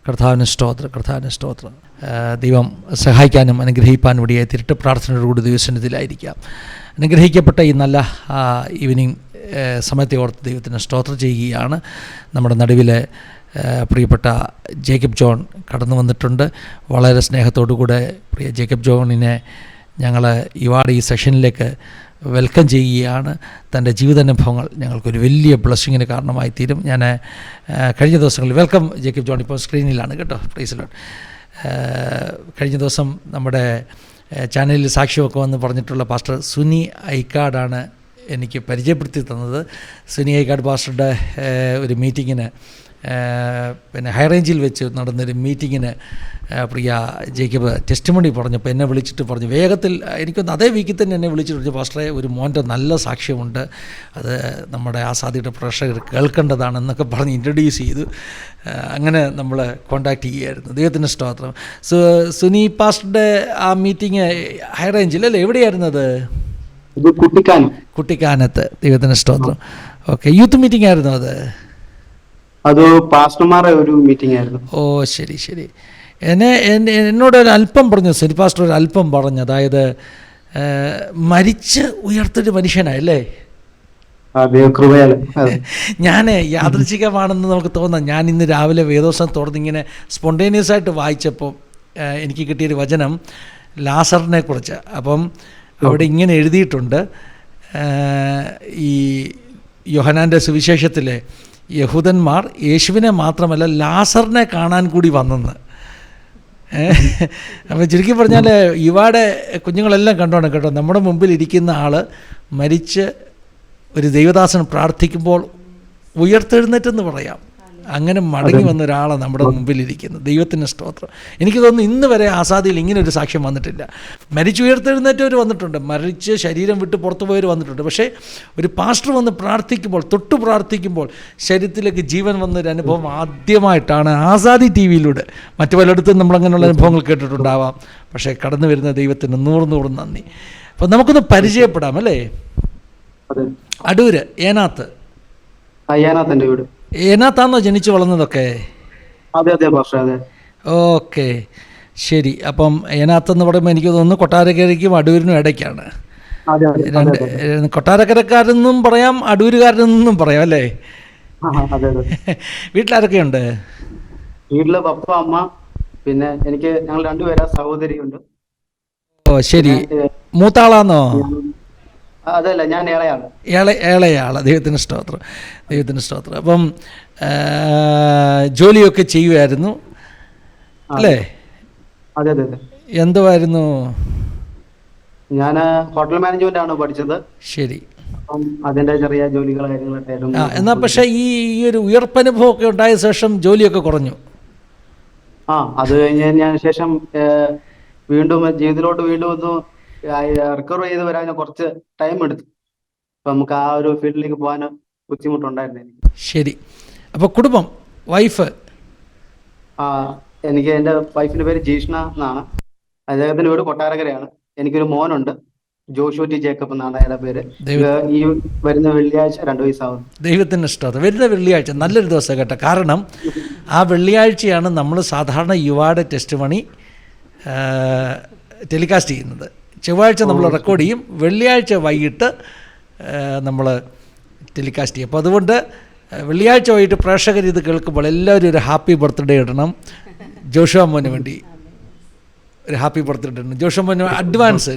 കർത്താവിന് സ്തോത്രം. ദൈവം സഹായിക്കാനും അനുഗ്രഹിക്കാനും ഇടയായി തീരട്ടെ. പ്രാർത്ഥനയോടുകൂടി ദൈവസന്നിധിയിലായിരിക്കാം. അനുഗ്രഹിക്കപ്പെട്ട ഈ നല്ല ഈവനിങ് സമയത്തെ ഓർത്ത് ദൈവത്തിന് സ്തോത്രം ചെയ്യുകയാണ്. നമ്മുടെ നടുവിലെ പ്രിയപ്പെട്ട ജേക്കബ് ജോൺ കടന്നു വന്നിട്ടുണ്ട്. വളരെ സ്നേഹത്തോടുകൂടെ പ്രിയ ജേക്കബ് ജോണിനെ ഞങ്ങൾ ഈ സെഷനിലേക്ക് വെൽക്കം ചെയ്യുകയാണ്. തൻ്റെ ജീവിതാനുഭവങ്ങൾ ഞങ്ങൾക്കൊരു വലിയ ബ്ലെസ്സിങ്ങിന് കാരണമായി തീരും. ഞാൻ കഴിഞ്ഞ ദിവസങ്ങളിൽ വെൽക്കം ജേക്കബ് ജോൺ, ഇപ്പോൾ സ്ക്രീനിലാണ് കേട്ടോ. Praise Lord. കഴിഞ്ഞ ദിവസം നമ്മുടെ ചാനലിൽ സാക്ഷ്യമൊക്കെ വന്ന് പറഞ്ഞിട്ടുള്ള പാസ്റ്റർ സുനി ഐക്കാടാണ് എനിക്ക് പരിചയപ്പെടുത്തി തന്നത്. സുനി ഐക്കാട് പാസ്റ്ററുടെ ഒരു മീറ്റിങ്ങിന്, പിന്നെ ഹൈ റേഞ്ചിൽ വെച്ച് നടന്നൊരു മീറ്റിങ്ങിന് പ്രിയ ജേക്കബ് ടെസ്റ്റിമണി പറഞ്ഞപ്പോൾ എന്നെ വിളിച്ചിട്ട് പറഞ്ഞു, വേഗത്തിൽ എനിക്കൊന്ന് അതേ വീക്കിൽ തന്നെ എന്നെ വിളിച്ചിട്ട് പറഞ്ഞു, പാസ്റ്ററെ ഒരു മോൻ്റെ നല്ല സാക്ഷ്യമുണ്ട്, അത് നമ്മുടെ ആസാദിയുടെ പ്രേക്ഷകർ കേൾക്കേണ്ടതാണെന്നൊക്കെ പറഞ്ഞ് ഇൻട്രൊഡ്യൂസ് ചെയ്തു. അങ്ങനെ നമ്മൾ കോൺടാക്റ്റ് ചെയ്യുകയായിരുന്നു. ദൈവത്തിൻ്റെ സ്തോത്രം. സുനി പാസ്റ്ററുടെ ആ മീറ്റിംഗ് ഹൈ റേഞ്ചിലല്ലേ, എവിടെയായിരുന്നത്? കുട്ടിക്കാനത്ത്. ദൈവത്തിൻ്റെ സ്തോത്രം. ഓക്കെ, യൂത്ത് മീറ്റിംഗ് ആയിരുന്നു അത് പാസ്റ്റർമാരുടെ ഒരു മീറ്റിംഗ് ആയിരുന്നു. ഓ ശരി. എന്നോട് ഒരു അല്പം പറഞ്ഞു, സുനി പാസ്റ്റർ ഒരു അല്പം പറഞ്ഞു, അതായത് മരിച്ച് ഉയർത്തൊരു മനുഷ്യനായല്ലേ? ഞാൻ യാദൃച്ഛികമാണെന്ന് നമുക്ക് തോന്നാം. ഞാൻ ഇന്ന് രാവിലെ വേദോസം തുറന്നിങ്ങനെ സ്പോണ്ടേനിയസ് ആയിട്ട് വായിച്ചപ്പോൾ എനിക്ക് കിട്ടിയൊരു വചനം ലാസറിനെ കുറിച്ച്. അപ്പം അവിടെ ഇങ്ങനെ എഴുതിയിട്ടുണ്ട്, ഈ യോഹന്നാൻ്റെ സുവിശേഷത്തിലെ യഹൂദന്മാർ യേശുവിനെ മാത്രമല്ല ലാസറിനെ കാണാൻ കൂടി വന്നെന്ന്. അപ്പോൾ ചുരുക്കി പറഞ്ഞാൽ ഇവാടെ കുഞ്ഞുങ്ങളെല്ലാം കണ്ടോണം കേട്ടോ. നമ്മുടെ മുമ്പിൽ ഇരിക്കുന്ന ആൾ മരിച്ച് ഒരു ദൈവദാസൻ പ്രാർത്ഥിക്കുമ്പോൾ ഉയർത്തെഴുന്നേറ്റെന്ന് പറയാം, അങ്ങനെ മടങ്ങി വന്ന ഒരാളാണ് നമ്മുടെ മുമ്പിലിരിക്കുന്നത്. ദൈവത്തിൻ്റെ സ്തോത്രം. എനിക്ക് തോന്നുന്നു ഇന്ന് വരെ ആസാദിയിൽ ഇങ്ങനെ ഒരു സാക്ഷ്യം വന്നിട്ടില്ല. മരിച്ചു ഉയർത്തെഴുന്നേറ്റവർ വന്നിട്ടുണ്ട്, മരിച്ച് ശരീരം വിട്ട് പുറത്തു പോയവർ വന്നിട്ടുണ്ട്. പക്ഷേ ഒരു പാസ്റ്റർ വന്ന് പ്രാർത്ഥിക്കുമ്പോൾ, തൊട്ട് പ്രാർത്ഥിക്കുമ്പോൾ ശരീരത്തിലേക്ക് ജീവൻ വന്നൊരു അനുഭവം ആദ്യമായിട്ടാണ് ആസാദി ടി വിയിലൂടെ. മറ്റു പലയിടത്തും നമ്മളങ്ങനെയുള്ള അനുഭവങ്ങൾ കേട്ടിട്ടുണ്ടാവാം. പക്ഷേ കടന്നു വരുന്ന ദൈവത്തിന് നൂറ് നന്ദി. അപ്പോൾ നമുക്കൊന്ന് പരിചയപ്പെടാം അല്ലേ? അടൂര് ഏനാത്ത്. വീട് ഏനാത്താന്നോ ജനിച്ചു വളർന്നതൊക്കെ? ഓക്കെ ശരി. അപ്പം ഏനാത്തെന്ന് പറയുമ്പോൾ എനിക്ക് തോന്നുന്നു കൊട്ടാരക്കരയ്ക്കും അടൂരിനും ഇടയ്ക്കാണ്. കൊട്ടാരക്കരക്കാരെന്നും പറയാം, അടൂരുകാരെന്നും പറയാം അല്ലേ? വീട്ടിലാരൊക്കെയുണ്ട്? വീട്ടില് പപ്പ, അമ്മ, പിന്നെ എനിക്ക് ഞങ്ങൾ രണ്ടുപേരാ, സഹോദരിയുണ്ട്. ഓ ശരി. മൂത്താളാന്നോ? അതല്ല, ഞാൻ ഏളയാണ്. ഏളയാള്. ദൈവത്തിന് സ്തോത്രം. അപ്പം ജോലിയൊക്കെ ചെയ്യുമായിരുന്നു അല്ലേ? അതെ. എന്തുവായിരുന്നു? ഞാൻ ഹോട്ടൽ മാനേജ്മെന്റ് ആണ് പഠിച്ചത്. ശരി. അപ്പം അതിന്റെ ചെറിയ ജോലികൾ കാര്യങ്ങളൊക്കെ ആയിരുന്നു. എന്നാ പക്ഷേ ഈ ഒരു ഉയർപ്പനുഭവം ഒക്കെ ഉണ്ടായ ശേഷം ജോലിയൊക്കെ കുറഞ്ഞു. അത് കഴിഞ്ഞ ശേഷം വീണ്ടും ജീവിതത്തിലോട്ട് വീണ്ടും ഒന്ന് റിക്കവർ ചെയ്ത് വരാൻ കുറച്ച് ടൈം എടുത്തു. അപ്പൊ നമുക്ക് ആ ഒരു ഫീൽഡിലേക്ക് പോകാൻ ബുദ്ധിമുട്ടുണ്ടായിരുന്നു എനിക്ക്. ശരി. അപ്പൊ കുടുംബം, വൈഫ്? എനിക്ക് എന്റെ വൈഫിന്റെ പേര് ജീഷ്ണ എന്നാണ്. അദ്ദേഹത്തിന്റെ വീട് കൊട്ടാരക്കരയാണ്. എനിക്കൊരു മോനുണ്ട്, ജോഷു ടി ജേക്കബ് എന്നാണ് അയാളുടെ പേര്. ഈ വരുന്ന വെള്ളിയാഴ്ച 2 വയസ്സാവും. ദൈവത്തിന് ഇഷ്ടം. വരുന്ന വെള്ളിയാഴ്ച നല്ലൊരു ദിവസം കേട്ടോ. കാരണം ആ വെള്ളിയാഴ്ചയാണ് നമ്മൾ സാധാരണ യുവാടെ ടെസ്റ്റിമണി ടെലികാസ്റ്റ് ചെയ്യുന്നത്. ചൊവ്വാഴ്ച നമ്മൾ റെക്കോർഡ് ചെയ്യും, വെള്ളിയാഴ്ച വൈകിട്ട് നമ്മൾ ടെലികാസ്റ്റ് ചെയ്യും. അപ്പോൾ അതുകൊണ്ട് വെള്ളിയാഴ്ച വൈകിട്ട് പ്രേക്ഷകർ ഇത് കേൾക്കുമ്പോൾ എല്ലാവരും ഒരു ഹാപ്പി ബർത്ത്ഡേ ഇടണം. ജോഷുവ മോന് വേണ്ടി ഒരു ഹാപ്പി ബർത്ത്ഡേ ഇടണം. ജോഷുവ മോന് അഡ്വാൻസ്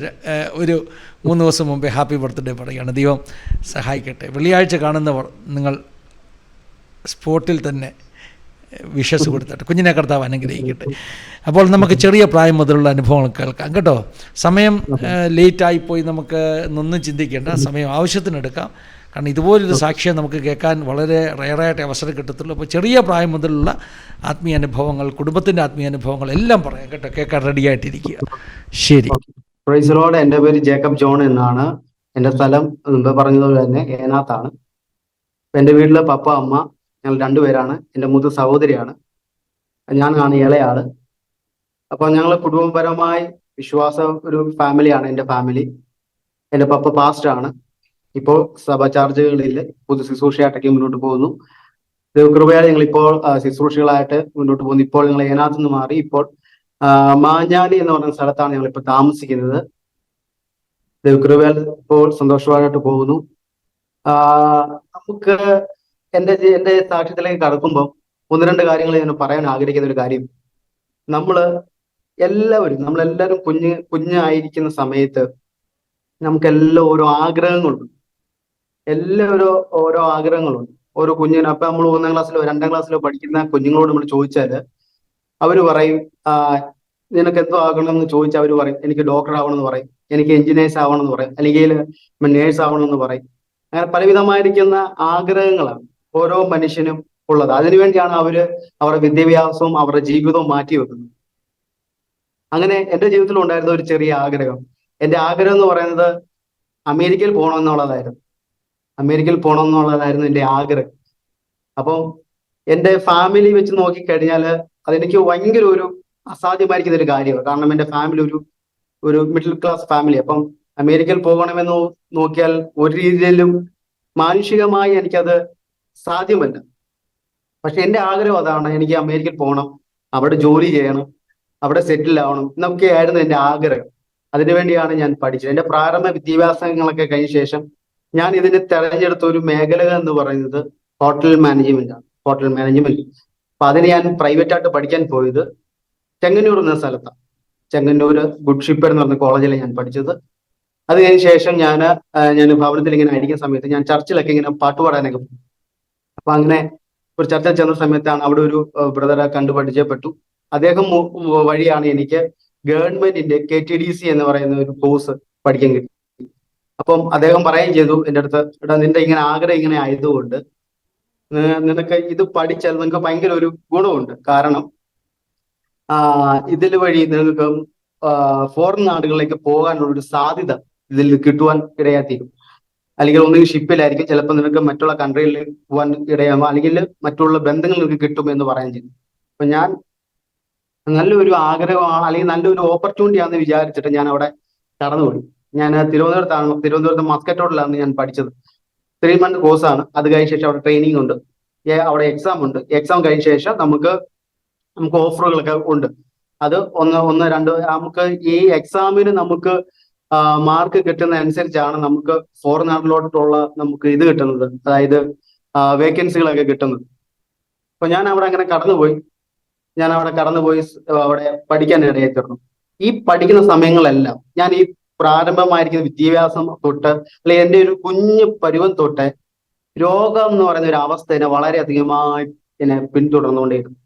ഒരു 3 ദിവസം മുമ്പേ ഹാപ്പി ബർത്ത്ഡേ പറയുകയാണ്. ദൈവം സഹായിക്കട്ടെ. വെള്ളിയാഴ്ച കാണുന്നവർ നിങ്ങൾ സ്പോട്ടിൽ തന്നെ വിഷസ് കൊടുത്തിട്ട് കുഞ്ഞിനെ കർത്താവ് അനുഗ്രഹിക്കട്ടെ. അപ്പോൾ നമുക്ക് ചെറിയ പ്രായം മുതലുള്ള അനുഭവങ്ങൾ കേൾക്കാം കേട്ടോ. സമയം ലേറ്റായിപ്പോയി, നമുക്ക് ഒന്നും ചിന്തിക്കേണ്ട, സമയം ആവശ്യത്തിനെടുക്കാം. കാരണം ഇതുപോലൊരു സാക്ഷ്യം നമുക്ക് കേൾക്കാൻ വളരെ റയറായിട്ട് അവസരം കിട്ടത്തുള്ളൂ. അപ്പോൾ ചെറിയ പ്രായം മുതലുള്ള ആത്മീയ അനുഭവങ്ങൾ, കുടുംബത്തിൻ്റെ ആത്മീയ അനുഭവങ്ങൾ എല്ലാം പറയാം കേട്ടോ. കേൾക്കാൻ റെഡിയായിട്ടിരിക്കുക. ശരി. Praise Lord. എൻ്റെ പേര് ജേക്കബ് ജോൺ എന്നാണ്. എൻ്റെ സ്ഥലം മുമ്പ് പറഞ്ഞതുപോലെ തന്നെ ഏനാത്താണ്. എൻ്റെ വീട്ടില് പപ്പ, അമ്മ, ഞങ്ങൾ രണ്ടുപേരാണ്. എൻ്റെ മൂത്ത സഹോദരിയാണ്, ഞാനാണ് ഇളയാള്. അപ്പോൾ ഞങ്ങൾ കുടുംബപരമായി വിശ്വാസ ഒരു ഫാമിലിയാണ് എൻ്റെ ഫാമിലി. എൻ്റെ പപ്പ പാസ്റ്ററാണ്. ഇപ്പോൾ സഭ ചാർജുകളിൽ പൊതു ശുശ്രൂഷയായിട്ടൊക്കെ മുന്നോട്ട് പോകുന്നു. ദൈവകൃപയാൽ ഞങ്ങൾ ഇപ്പോൾ ശുശ്രൂഷകളായിട്ട് മുന്നോട്ട് പോകുന്നു. ഇപ്പോൾ ഞങ്ങൾ ഏനാത്ത് നിന്ന് മാറി ഇപ്പോൾ മാഞ്ഞാലി എന്ന് പറയുന്ന സ്ഥലത്താണ് ഞങ്ങൾ ഇപ്പോൾ താമസിക്കുന്നത്. ദൈവകൃപയാൽ ഇപ്പോൾ സന്തോഷമായിട്ട് പോകുന്നു. നമുക്ക് എന്റെ സാക്ഷ്യത്തിലേക്ക് കടക്കുമ്പോൾ ഒന്ന് രണ്ട് കാര്യങ്ങൾ ഞാൻ പറയാൻ ആഗ്രഹിക്കുന്ന ഒരു കാര്യം, നമ്മളെല്ലാവരും കുഞ്ഞായിരിക്കുന്ന സമയത്ത് നമുക്കെല്ലാം ഓരോ ആഗ്രഹങ്ങളുണ്ട്. എല്ലാവരും ഓരോ ആഗ്രഹങ്ങളുണ്ട്. ഓരോ കുഞ്ഞിന് അപ്പൊ നമ്മൾ 1-ാം ക്ലാസ്സിലോ 2-ാം ക്ലാസ്സിലോ പഠിക്കുന്ന കുഞ്ഞുങ്ങളോട് നമ്മൾ ചോദിച്ചാല് അവര് പറയും, നിനക്ക് എന്തോ ആകണം എന്ന് ചോദിച്ചാൽ അവർ പറയും എനിക്ക് ഡോക്ടർ ആവണമെന്ന് പറയും, എനിക്ക് എഞ്ചിനീയേഴ്സ് ആവണമെന്ന് പറയും, അല്ലെങ്കിൽ നേഴ്സ് ആവണമെന്ന് പറയും. അങ്ങനെ പലവിധമായിരിക്കുന്ന ആഗ്രഹങ്ങളാണ് ഓരോ മനുഷ്യനും ഉള്ളത്. അതിനുവേണ്ടിയാണ് അവരുടെ വിദ്യാഭ്യാസവും അവരുടെ ജീവിതവും മാറ്റി വെക്കുന്നത്. അങ്ങനെ എന്റെ ജീവിതത്തിൽ ഉണ്ടായിരുന്ന ഒരു ചെറിയ ആഗ്രഹം, എന്റെ ആഗ്രഹം എന്ന് പറയുന്നത് അമേരിക്കയിൽ പോകണമെന്നുള്ളതായിരുന്നു. എന്റെ ആഗ്രഹം. അപ്പം എന്റെ ഫാമിലി വെച്ച് നോക്കിക്കഴിഞ്ഞാൽ അതെനിക്ക് ഭയങ്കര ഒരു അസാധ്യമായിരിക്കുന്ന ഒരു കാര്യമാണ്. കാരണം എന്റെ ഫാമിലി ഒരു മിഡിൽ ക്ലാസ് ഫാമിലി. അപ്പം അമേരിക്കയിൽ പോകണമെന്ന് നോക്കിയാൽ ഒരു രീതിയിലും മാനുഷികമായി എനിക്കത് സാധ്യമല്ല. പക്ഷെ എന്റെ ആഗ്രഹം അതാണ്, എനിക്ക് അമേരിക്കയിൽ പോകണം, അവിടെ ജോലി ചെയ്യണം, അവിടെ സെറ്റിൽ ആവണം എന്നൊക്കെയായിരുന്നു എന്റെ ആഗ്രഹം. അതിനുവേണ്ടിയാണ് ഞാൻ പഠിച്ചത്. എന്റെ പ്രാരംഭ വിദ്യാഭ്യാസങ്ങളൊക്കെ കഴിഞ്ഞ ശേഷം ഞാൻ ഇതിന് തെരഞ്ഞെടുത്ത ഒരു മേഖല എന്ന് പറയുന്നത് ഹോട്ടൽ മാനേജ്മെന്റ് ആണ്. അപ്പൊ അതിന് ഞാൻ പ്രൈവറ്റ് ആയിട്ട് പഠിക്കാൻ പോയത് ചെങ്ങന്നൂർ എന്ന സ്ഥലത്താണ്. ചെങ്ങന്നൂര് ഗുഡ് ഷിപ്പർ എന്ന് പറഞ്ഞ കോളേജിലാണ് ഞാൻ പഠിച്ചത്. അത് കഴിഞ്ഞ ശേഷം ഞാൻ ഭവനത്തിൽ ഇങ്ങനെ ആയിരിക്കുന്ന സമയത്ത് ഞാൻ ചർച്ചിലൊക്കെ ഇങ്ങനെ പാട്ട് പാടാനൊക്കെ പോകും. അപ്പൊ അങ്ങനെ ഒരു ചർച്ചിൽ ചെന്ന സമയത്താണ് അവിടെ ഒരു ബ്രദറെ കണ്ടു പരിചയപ്പെട്ടു. അദ്ദേഹം വഴിയാണ് എനിക്ക് ഗവൺമെന്റിന്റെ KTDC എന്ന് പറയുന്ന ഒരു കോഴ്സ് പഠിക്കാൻ കിട്ടി. അപ്പം അദ്ദേഹം പറയുകയും ചെയ്തു എൻ്റെ അടുത്ത്, എടാ നിന്റെ ഇങ്ങനെ ആഗ്രഹം ഇങ്ങനെ ആയതുകൊണ്ട് നിനക്ക് ഇത് പഠിച്ചാൽ നിനക്ക് ഭയങ്കര ഒരു ഗുണമുണ്ട്. കാരണം ഇതിൽ വഴി നിങ്ങൾക്ക് ഫോറിൻ നാടുകളിലേക്ക് പോകാനുള്ള ഒരു സാധ്യത ഇതിൽ കിട്ടുവാൻ ഇടയാത്തിരും. അല്ലെങ്കിൽ ഒന്നുകിൽ ഷിപ്പിലായിരിക്കും, ചിലപ്പോൾ നിനക്ക് മറ്റുള്ള കൺട്രിയിൽ പോകാൻ ഇടയാകും, അല്ലെങ്കിൽ മറ്റുള്ള ബന്ധങ്ങൾ നിനക്ക് കിട്ടും എന്ന് പറയാൻ ചെയ്തു. അപ്പൊ ഞാൻ നല്ലൊരു ആഗ്രഹമാണ് അല്ലെങ്കിൽ നല്ലൊരു ഓപ്പർച്യൂണിറ്റി ആണെന്ന് വിചാരിച്ചിട്ട് ഞാൻ അവിടെ കടന്നുപോയി. ഞാൻ തിരുവനന്തപുരത്ത് മസ്കറ്റ് റോഡിലാണ് ഞാൻ പഠിച്ചത്. 3 month കോഴ്സാണ്. അത് കഴിഞ്ഞ ശേഷം അവിടെ ട്രെയിനിങ് ഉണ്ട്, അവിടെ എക്സാം ഉണ്ട്. എക്സാം കഴിഞ്ഞ ശേഷം നമുക്ക് ഓഫറുകളൊക്കെ ഉണ്ട്. അത് ഒന്ന് രണ്ട് നമുക്ക് ഈ എക്സാമിന് നമുക്ക് മാർക്ക് കിട്ടുന്ന അനുസരിച്ചാണ് നമുക്ക് ഫോറിൻ നാട്ടിലോട്ടുള്ള നമുക്ക് ഇത് കിട്ടുന്നത്, അതായത് വേക്കൻസികളൊക്കെ കിട്ടുന്നത്. അപ്പൊ ഞാൻ അവിടെ അങ്ങനെ കടന്നുപോയി അവിടെ പഠിക്കാൻ ഇടയായി തീർന്നു. ഈ പഠിക്കുന്ന സമയങ്ങളെല്ലാം ഞാൻ ഈ പ്രാരംഭമായിരിക്കുന്ന വിദ്യാഭ്യാസം തൊട്ട് അല്ലെങ്കിൽ എൻ്റെ ഒരു കുഞ്ഞു പരുവം തൊട്ട് രോഗം എന്ന് പറയുന്ന ഒരു അവസ്ഥ എന്നെ വളരെയധികമായി എന്നെ പിന്തുടർന്നുകൊണ്ടേയിരുന്നു.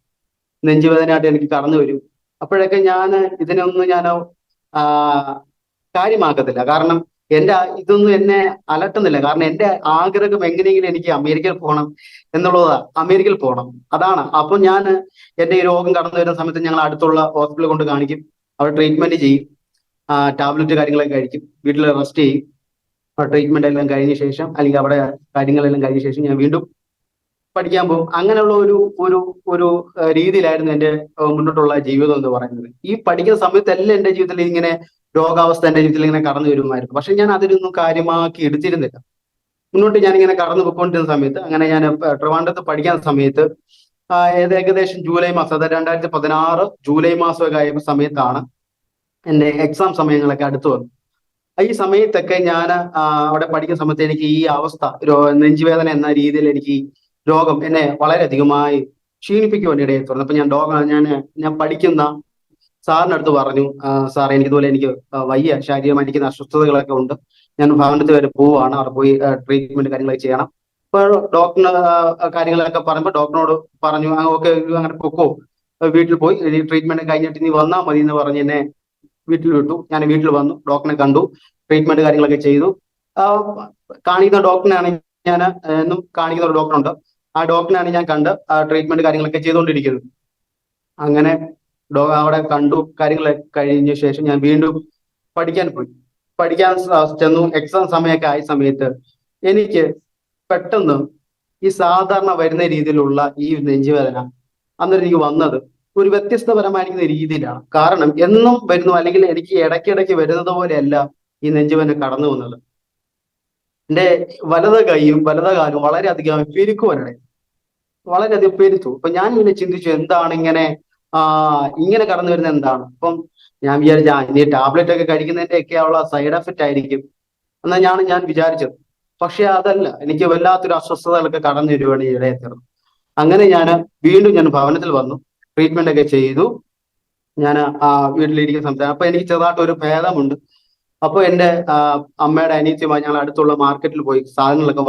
നെഞ്ചുവേദനയായിട്ട് എനിക്ക് കടന്നു വരും. അപ്പോഴൊക്കെ ഇതിനൊന്നും ഞാൻ കാര്യമാക്കത്തില്ല. കാരണം ഇതൊന്നും എന്നെ അലട്ടുന്നില്ല. കാരണം എൻ്റെ ആഗ്രഹം എങ്ങനെയെങ്കിലും എനിക്ക് അമേരിക്കയിൽ പോകണം എന്നുള്ളതാണ്. അമേരിക്കയിൽ പോകണം അതാണ്. അപ്പൊ എൻ്റെ ഈ രോഗം കടന്നു വരുന്ന സമയത്ത് ഞങ്ങൾ അടുത്തുള്ള ഹോസ്പിറ്റലിൽ കൊണ്ട് കാണിക്കും, അവിടെ ട്രീറ്റ്മെന്റ് ചെയ്യും, ടാബ്ലറ്റ് കാര്യങ്ങളൊക്കെ കഴിക്കും, വീട്ടിൽ റെസ്റ്റ് ചെയ്യും. ട്രീറ്റ്മെന്റ് എല്ലാം കഴിഞ്ഞ ശേഷം അല്ലെങ്കിൽ അവിടെ കാര്യങ്ങളെല്ലാം കഴിഞ്ഞ ശേഷം ഞാൻ വീണ്ടും പഠിക്കാൻ പോകും. അങ്ങനെയുള്ള ഒരു രീതിയിലായിരുന്നു എൻ്റെ മുന്നോട്ടുള്ള ജീവിതം എന്ന് പറയുന്നത്. ഈ പഠിക്കുന്ന സമയത്തെല്ലാം എൻ്റെ ജീവിതത്തിൽ ഇങ്ങനെ രോഗാവസ്ഥ എൻ്റെ ജീവിതത്തിൽ ഇങ്ങനെ കടന്നു വരുമായിരുന്നു. പക്ഷെ ഞാൻ അതിനൊന്നും കാര്യമാക്കി എടുത്തിരുന്നില്ല. മുന്നോട്ട് ഞാനിങ്ങനെ കടന്നു പോയിക്കൊണ്ടിരുന്ന സമയത്ത് അങ്ങനെ ഞാൻ ട്രിവാൻഡ്രത്ത് പഠിക്കുന്ന സമയത്ത് ഏകദേശം ജൂലൈ മാസം, അതായത് 2016 ജൂലൈ മാസമൊക്കെ ആയ സമയത്താണ് എൻ്റെ എക്സാം സമയങ്ങളൊക്കെ അടുത്തു വന്നു. ഈ സമയത്തൊക്കെ ഞാൻ അവിടെ പഠിക്കുന്ന സമയത്ത് എനിക്ക് ഈ അവസ്ഥ നെഞ്ചുവേദന എന്ന രീതിയിൽ എനിക്ക് ഈ രോഗം എന്നെ വളരെയധികമായി ക്ഷീണിപ്പിക്കുവാൻ ഇടയായി തീർന്നു. അപ്പൊ ഞാൻ പഠിക്കുന്ന സാറിന്റെ അടുത്ത് പറഞ്ഞു, സാർ എനിക്കിതുപോലെ എനിക്ക് വയ്യ, ശാരീരികമായിരിക്കുന്ന അസ്വസ്ഥതകളൊക്കെ ഉണ്ട്, ഞാൻ ഭവനത്തിൽ വരെ പോവുകയാണ്, അവിടെ പോയി ട്രീറ്റ്മെന്റ് കാര്യങ്ങളൊക്കെ ചെയ്യണം. അപ്പൊ ഡോക്ടറിന് കാര്യങ്ങളൊക്കെ പറയുമ്പോൾ ഡോക്ടറിനോട് പറഞ്ഞു, ഓക്കെ അങ്ങനെ പൊക്കോ, വീട്ടിൽ പോയി ട്രീറ്റ്മെന്റ് കഴിഞ്ഞിട്ട് നീ വന്നാൽ മതി എന്ന് പറഞ്ഞ് എന്നെ വീട്ടിൽ വിട്ടു. ഞാൻ വീട്ടിൽ വന്നു, ഡോക്ടറിനെ കണ്ടു, ട്രീറ്റ്മെന്റ് കാര്യങ്ങളൊക്കെ ചെയ്തു. കാണിക്കുന്ന ഡോക്ടറിനാണ് ഞാൻ എന്നും കാണിക്കുന്ന ഒരു ഡോക്ടറുണ്ട്, ആ ഡോക്ടറിനാണ് ഞാൻ കണ്ട് ട്രീറ്റ്മെന്റ് കാര്യങ്ങളൊക്കെ ചെയ്തുകൊണ്ടിരിക്കുന്നത്. അങ്ങനെ അവിടെ കണ്ടു, കാര്യങ്ങളൊക്കെ കഴിഞ്ഞ ശേഷം ഞാൻ വീണ്ടും പഠിക്കാൻ ചെന്നു. എക്സാം സമയമൊക്കെ ആയ സമയത്ത് എനിക്ക് പെട്ടെന്ന് ഈ സാധാരണ വരുന്ന രീതിയിലുള്ള ഈ നെഞ്ചുവേദന അന്നേരം എനിക്ക് വന്നത് ഒരു വ്യത്യസ്തപരമായിരിക്കുന്ന രീതിയിലാണ്. കാരണം എന്നും വരുന്നു അല്ലെങ്കിൽ എനിക്ക് ഇടയ്ക്കിടയ്ക്ക് വരുന്നത് പോലെയല്ല ഈ നെഞ്ചുവേദന കടന്നു വന്നത്. എൻ്റെ വലത് കൈയും വലത് കാലും വളരെയധികം പെരുക്കുവാനിടയിൽ. വളരെയധികം പെരുത്തു. അപ്പൊ ഞാൻ ഇങ്ങനെ ചിന്തിച്ചു, എന്താണ് ഇങ്ങനെ ആ ഇങ്ങനെ കടന്നു വരുന്നത് എന്താണ്? അപ്പം ഞാൻ വിചാരിച്ച ഇനി ടാബ്ലറ്റ് ഒക്കെ കഴിക്കുന്നതിന്റെ ഒക്കെ ഉള്ള സൈഡ് എഫക്റ്റ് ആയിരിക്കും എന്നാണ് ഞാൻ വിചാരിച്ചത്. പക്ഷെ അതല്ല, എനിക്ക് വല്ലാത്തൊരു അസ്വസ്ഥതകളൊക്കെ കടന്നു വരുവാണ് ഈ ഇടയെ തീർന്നു. അങ്ങനെ വീണ്ടും ഞാൻ ഭവനത്തിൽ വന്നു, ട്രീറ്റ്മെന്റ് ഒക്കെ ചെയ്തു. ഞാൻ വീട്ടിലിരിക്കുന്ന സംസാരം അപ്പൊ എനിക്ക് ചെറുതായിട്ട് ഒരു ഭേദമുണ്ട്. അപ്പൊ എന്റെ അമ്മയുടെ അനിയത്തിയുമായി ഞങ്ങൾ അടുത്തുള്ള മാർക്കറ്റിൽ പോയി സാധനങ്ങളൊക്കെ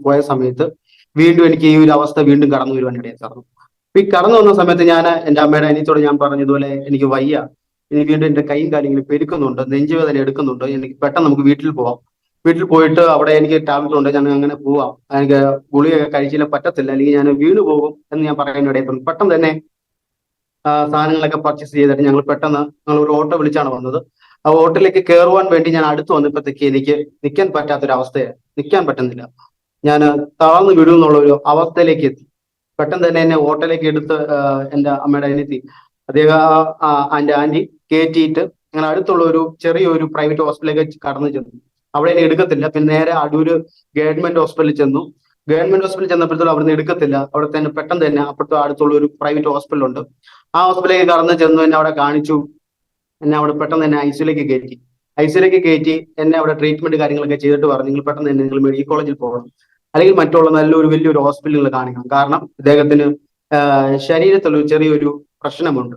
പോയ സമയത്ത് വീണ്ടും എനിക്ക് ഈ ഒരു അവസ്ഥ വീണ്ടും കടന്നു വരുവാൻ ഇടയെ തീർന്നു. അപ്പൊ ഈ കടന്നു വന്ന സമയത്ത് ഞാൻ എന്റെ അമ്മയുടെ അനിയത്തോട് ഞാൻ പറഞ്ഞതുപോലെ എനിക്ക് വയ്യ, ഇനി വീണ്ടും എന്റെ കൈയും കാര്യങ്ങളും പെരുക്കുന്നുണ്ട്, നെഞ്ചുവേദന എടുക്കുന്നുണ്ട്, എനിക്ക് പെട്ടെന്ന് നമുക്ക് വീട്ടിൽ പോവാം, വീട്ടിൽ പോയിട്ട് അവിടെ എനിക്ക് ടാബ്ലറ്റ് ഉണ്ട്, ഞാൻ അങ്ങനെ പോവാം, എനിക്ക് ഗുളിക കഴിച്ചില്ല പറ്റത്തില്ല, അല്ലെങ്കിൽ ഞാൻ വീണു പോകും എന്ന് ഞാൻ പറയാനിടയിൽ തീർന്നു. പെട്ടെന്ന് തന്നെ സാധനങ്ങളൊക്കെ പർച്ചേസ് ചെയ്തിട്ട് ഞങ്ങൾ ഒരു ഓട്ടോ വിളിച്ചാണ് വന്നത്. ആ ഓട്ടോയിലേക്ക് കയറുവാൻ വേണ്ടി ഞാൻ അടുത്ത് വന്നപ്പോഴത്തേക്ക് എനിക്ക് നിൽക്കാൻ പറ്റാത്തൊരവസ്ഥയാണ്, നിൽക്കാൻ പറ്റുന്നില്ല, ഞാൻ തളർന്നു വീഴും എന്നുള്ള ഒരു അവസ്ഥയിലേക്ക് എത്തി. പെട്ടെന്ന് തന്നെ എന്നെ ഓട്ടോയിലേക്ക് എടുത്ത് എന്റെ അമ്മയുടെ അനിയത്തി അദ്ദേഹം എന്റെ ആന്റി കയറ്റിയിട്ട് ഞങ്ങൾ അടുത്തുള്ള ഒരു ചെറിയൊരു പ്രൈവറ്റ് ഹോസ്പിറ്റലിലേക്ക് കടന്നു ചെന്നു. അവിടെ എന്നെ എടുക്കത്തില്ല. പിന്നെ നേരെ അടൂര് ഗവൺമെന്റ് ഹോസ്പിറ്റലിൽ ചെന്നു. ഗവൺമെന്റ് ഹോസ്പിറ്റലിൽ ചെന്നപ്പോഴത്തേക്കും അവിടുന്ന് എടുക്കത്തില്ല. അവിടെ തന്നെ പെട്ടെന്ന് തന്നെ അപ്പുറത്ത് അടുത്തുള്ള ഒരു പ്രൈവറ്റ് ഹോസ്പിറ്റലുണ്ട്, ആ ഹോസ്പിറ്റലിലേക്ക് കടന്നു ചെന്നു. എന്നെ അവിടെ കാണിച്ചു. എന്നെ അവിടെ പെട്ടെന്ന് തന്നെ ഐസിയിലേക്ക് കയറ്റി എന്നെ അവിടെ ട്രീറ്റ്മെന്റ് കാര്യങ്ങളൊക്കെ ചെയ്തിട്ട് പറഞ്ഞു, നിങ്ങൾ പെട്ടെന്ന് തന്നെ നിങ്ങൾ മെഡിക്കൽ കോളേജിൽ പോകണം, അല്ലെങ്കിൽ മറ്റുള്ള വലിയൊരു ഹോസ്പിറ്റലുകൾ കാണിക്കണം. കാരണം ഇദ്ദേഹത്തിന് ശരീരത്തിൽ ചെറിയൊരു പ്രശ്നമുണ്ട്.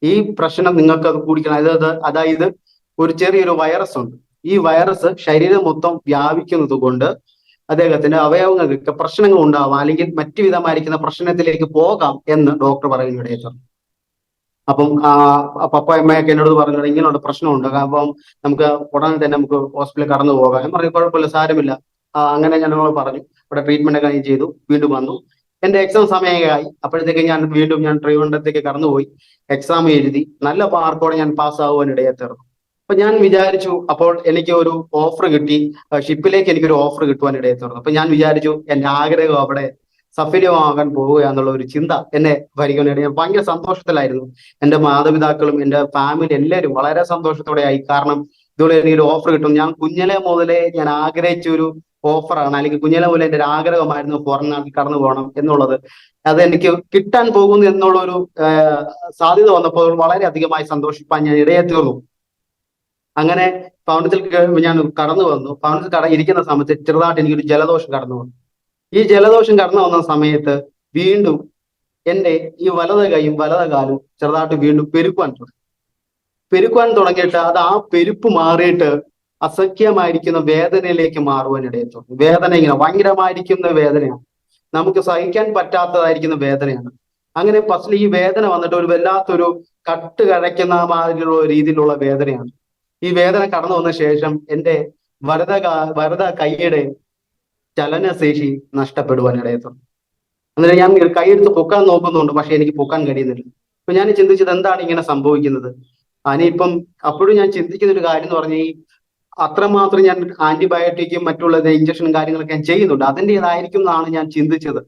ഈ പ്രശ്നം നിങ്ങൾക്ക് അത് കൂടിക്കണം. അതായത് ഒരു ചെറിയൊരു വൈറസ് ഉണ്ട്. ഈ വൈറസ് ശരീരം മൊത്തം വ്യാപിക്കുന്നത് കൊണ്ട് അദ്ദേഹത്തിന്റെ അവയവങ്ങൾക്ക് പ്രശ്നങ്ങൾ ഉണ്ടാവാം, അല്ലെങ്കിൽ മറ്റു വിധമായിരിക്കുന്ന പ്രശ്നത്തിലേക്ക് പോകാം എന്ന് ഡോക്ടർ പറയുന്നിടയിൽ. അപ്പം പപ്പ അമ്മയൊക്കെ എന്നോട് പറഞ്ഞു, ഇങ്ങനെയുള്ള പ്രശ്നമുണ്ട്, അപ്പം നമുക്ക് ഉടനെ തന്നെ നമുക്ക് ഹോസ്പിറ്റലിൽ കടന്നു പോകാം. ഞാൻ പറഞ്ഞു കുഴപ്പമില്ല, സാരമില്ല. അങ്ങനെ ഞങ്ങൾ പറഞ്ഞു. ഇവിടെ ട്രീറ്റ്മെന്റ് ഒക്കെ ചെയ്തു, വീണ്ടും വന്നു. എന്റെ എക്സാം സമയമായി. അപ്പോഴത്തേക്ക് ഞാൻ ട്രിവാൻഡ്രത്തേക്ക് കടന്നുപോയി, എക്സാം എഴുതി. നല്ല മാർക്കോടെ ഞാൻ പാസ്സാകുവാൻ ഇടയെ തീർന്നു. അപ്പൊ ഞാൻ വിചാരിച്ചു, അപ്പോൾ എനിക്ക് ഒരു ഓഫർ കിട്ടി, ഷിപ്പിലേക്ക് എനിക്കൊരു ഓഫർ കിട്ടുവാൻ ഇടയെ തീർന്നു. അപ്പൊ ഞാൻ വിചാരിച്ചു എന്റെ ആഗ്രഹം അവിടെ സഫലമാകാൻ പോവുക എന്നുള്ള ഒരു ചിന്ത എന്നെ ഭരിക്കാനായിട്ട് ഞാൻ ഭയങ്കര സന്തോഷത്തിലായിരുന്നു. എന്റെ മാതാപിതാക്കളും എന്റെ ഫാമിലി എല്ലാവരും വളരെ സന്തോഷത്തോടെ ആയി. കാരണം ഇതുപോലെ എനിക്കൊരു ഓഫർ കിട്ടും. ഞാൻ കുഞ്ഞിലെ മുതലേ ഞാൻ ആഗ്രഹിച്ച ഒരു ഓഫറാണ്, അല്ലെങ്കിൽ കുഞ്ഞിലെ മുതലേ എന്റെ ഒരു ആഗ്രഹമായിരുന്നു ഫോറിൻ നാട്ടിൽ കടന്നു പോകണം എന്നുള്ളത്. അത് എനിക്ക് കിട്ടാൻ പോകുന്നു എന്നുള്ള ഒരു സാധ്യത വന്നപ്പോൾ വളരെ അധികമായി സന്തോഷിപ്പാൻ ഞാൻ ഇടയെ തീർന്നു. അങ്ങനെ ഭവനത്തിൽ ഞാൻ കടന്നു വന്നു. ഭവനത്തിൽ ഇരിക്കുന്ന സമയത്ത് ചെറുതായിട്ട് എനിക്കൊരു ജലദോഷം കടന്നു വന്നു. ഈ ജലദോഷം കടന്നു വന്ന സമയത്ത് വീണ്ടും എന്റെ ഈ വലത് കൈയും വലത് കാലും ചെറുതായിട്ട് വീണ്ടും പെരുക്കുവാൻ തുടങ്ങിയിട്ട് അത് ആ പെരുപ്പ് മാറിയിട്ട് അസഖ്യമായിരിക്കുന്ന വേദനയിലേക്ക് മാറുവാൻ ഇടയെത്തും. വേദന ഇങ്ങനെ ഭയങ്കരമായിരിക്കുന്ന വേദനയാണ്, നമുക്ക് സഹിക്കാൻ പറ്റാത്തതായിരിക്കുന്ന വേദനയാണ്. അങ്ങനെ ഫസ്റ്റിൽ ഈ വേദന വന്നിട്ട് ഒരു വല്ലാത്തൊരു കട്ട് കഴയ്ക്കുന്ന മാതിരിയുള്ള രീതിയിലുള്ള വേദനയാണ്. ഈ വേദന കടന്നു വന്ന ശേഷം എന്റെ വലത കൈയുടെ ചലനശേഷി നഷ്ടപ്പെടുവാൻ ഇടയെത്തും. എന്നിട്ട് ഞാൻ കൈയെടുത്ത് പൊക്കാൻ നോക്കുന്നുണ്ട്, പക്ഷെ എനിക്ക് പൊക്കാൻ കഴിയുന്നില്ല. അപ്പൊ ഞാൻ ചിന്തിച്ചത് എന്താണ് ഇങ്ങനെ സംഭവിക്കുന്നത്. ഇപ്പം അപ്പോഴും ഞാൻ ചിന്തിക്കുന്ന ഒരു കാര്യം എന്ന് പറഞ്ഞാൽ, ഈ അത്രമാത്രം ഞാൻ ആന്റിബയോട്ടിക്കും മറ്റുള്ള ഇഞ്ചക്ഷനും കാര്യങ്ങളൊക്കെ ഞാൻ ചെയ്യുന്നുണ്ട്, അതിൻ്റെതായിരിക്കും എന്നാണ് ഞാൻ ചിന്തിച്ചത്.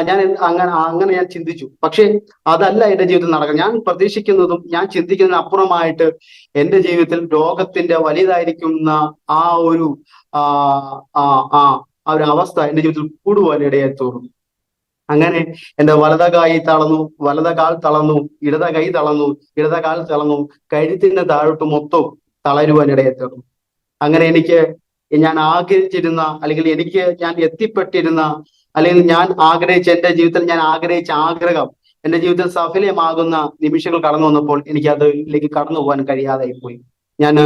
ഞാൻ അങ്ങനെ ഞാൻ ചിന്തിച്ചു. പക്ഷെ അതല്ല എന്റെ ജീവിതത്തിൽ നടക്കുന്നത്. ഞാൻ പ്രതീക്ഷിക്കുന്നതും ഞാൻ ചിന്തിക്കുന്നതിന് അപ്പുറമായിട്ട് എന്റെ ജീവിതത്തിൽ രോഗത്തിന്റെ വലുതായിരിക്കുന്ന ആ ഒരു ഒരു അവസ്ഥ എന്റെ ജീവിതത്തിൽ കൂടുവാൻ ഇടയായി തീർന്നു. അങ്ങനെ എന്റെ വലത കാൽ തളർന്നു, ഇടത കൈ തളർന്നു, ഇടത കാൽ തളർന്നു, കഴുത്തിന്റെ താഴോട്ട് മൊത്തം തളരുവാൻ ഇടയായി തീർന്നു. അങ്ങനെ ഞാൻ ആഗ്രഹിച്ചിരുന്ന, അല്ലെങ്കിൽ ഞാൻ എത്തിപ്പെട്ടിരുന്ന, അല്ലെങ്കിൽ ഞാൻ ആഗ്രഹിച്ച, എന്റെ ജീവിതത്തിൽ ഞാൻ ആഗ്രഹിച്ച ആഗ്രഹം എന്റെ ജീവിതത്തിൽ സഫലമാകുന്ന നിമിഷങ്ങൾ കടന്നു വന്നപ്പോൾ എനിക്ക് അതിലേക്ക് കടന്നു പോകാൻ കഴിയാതായി പോയി. ഞാൻ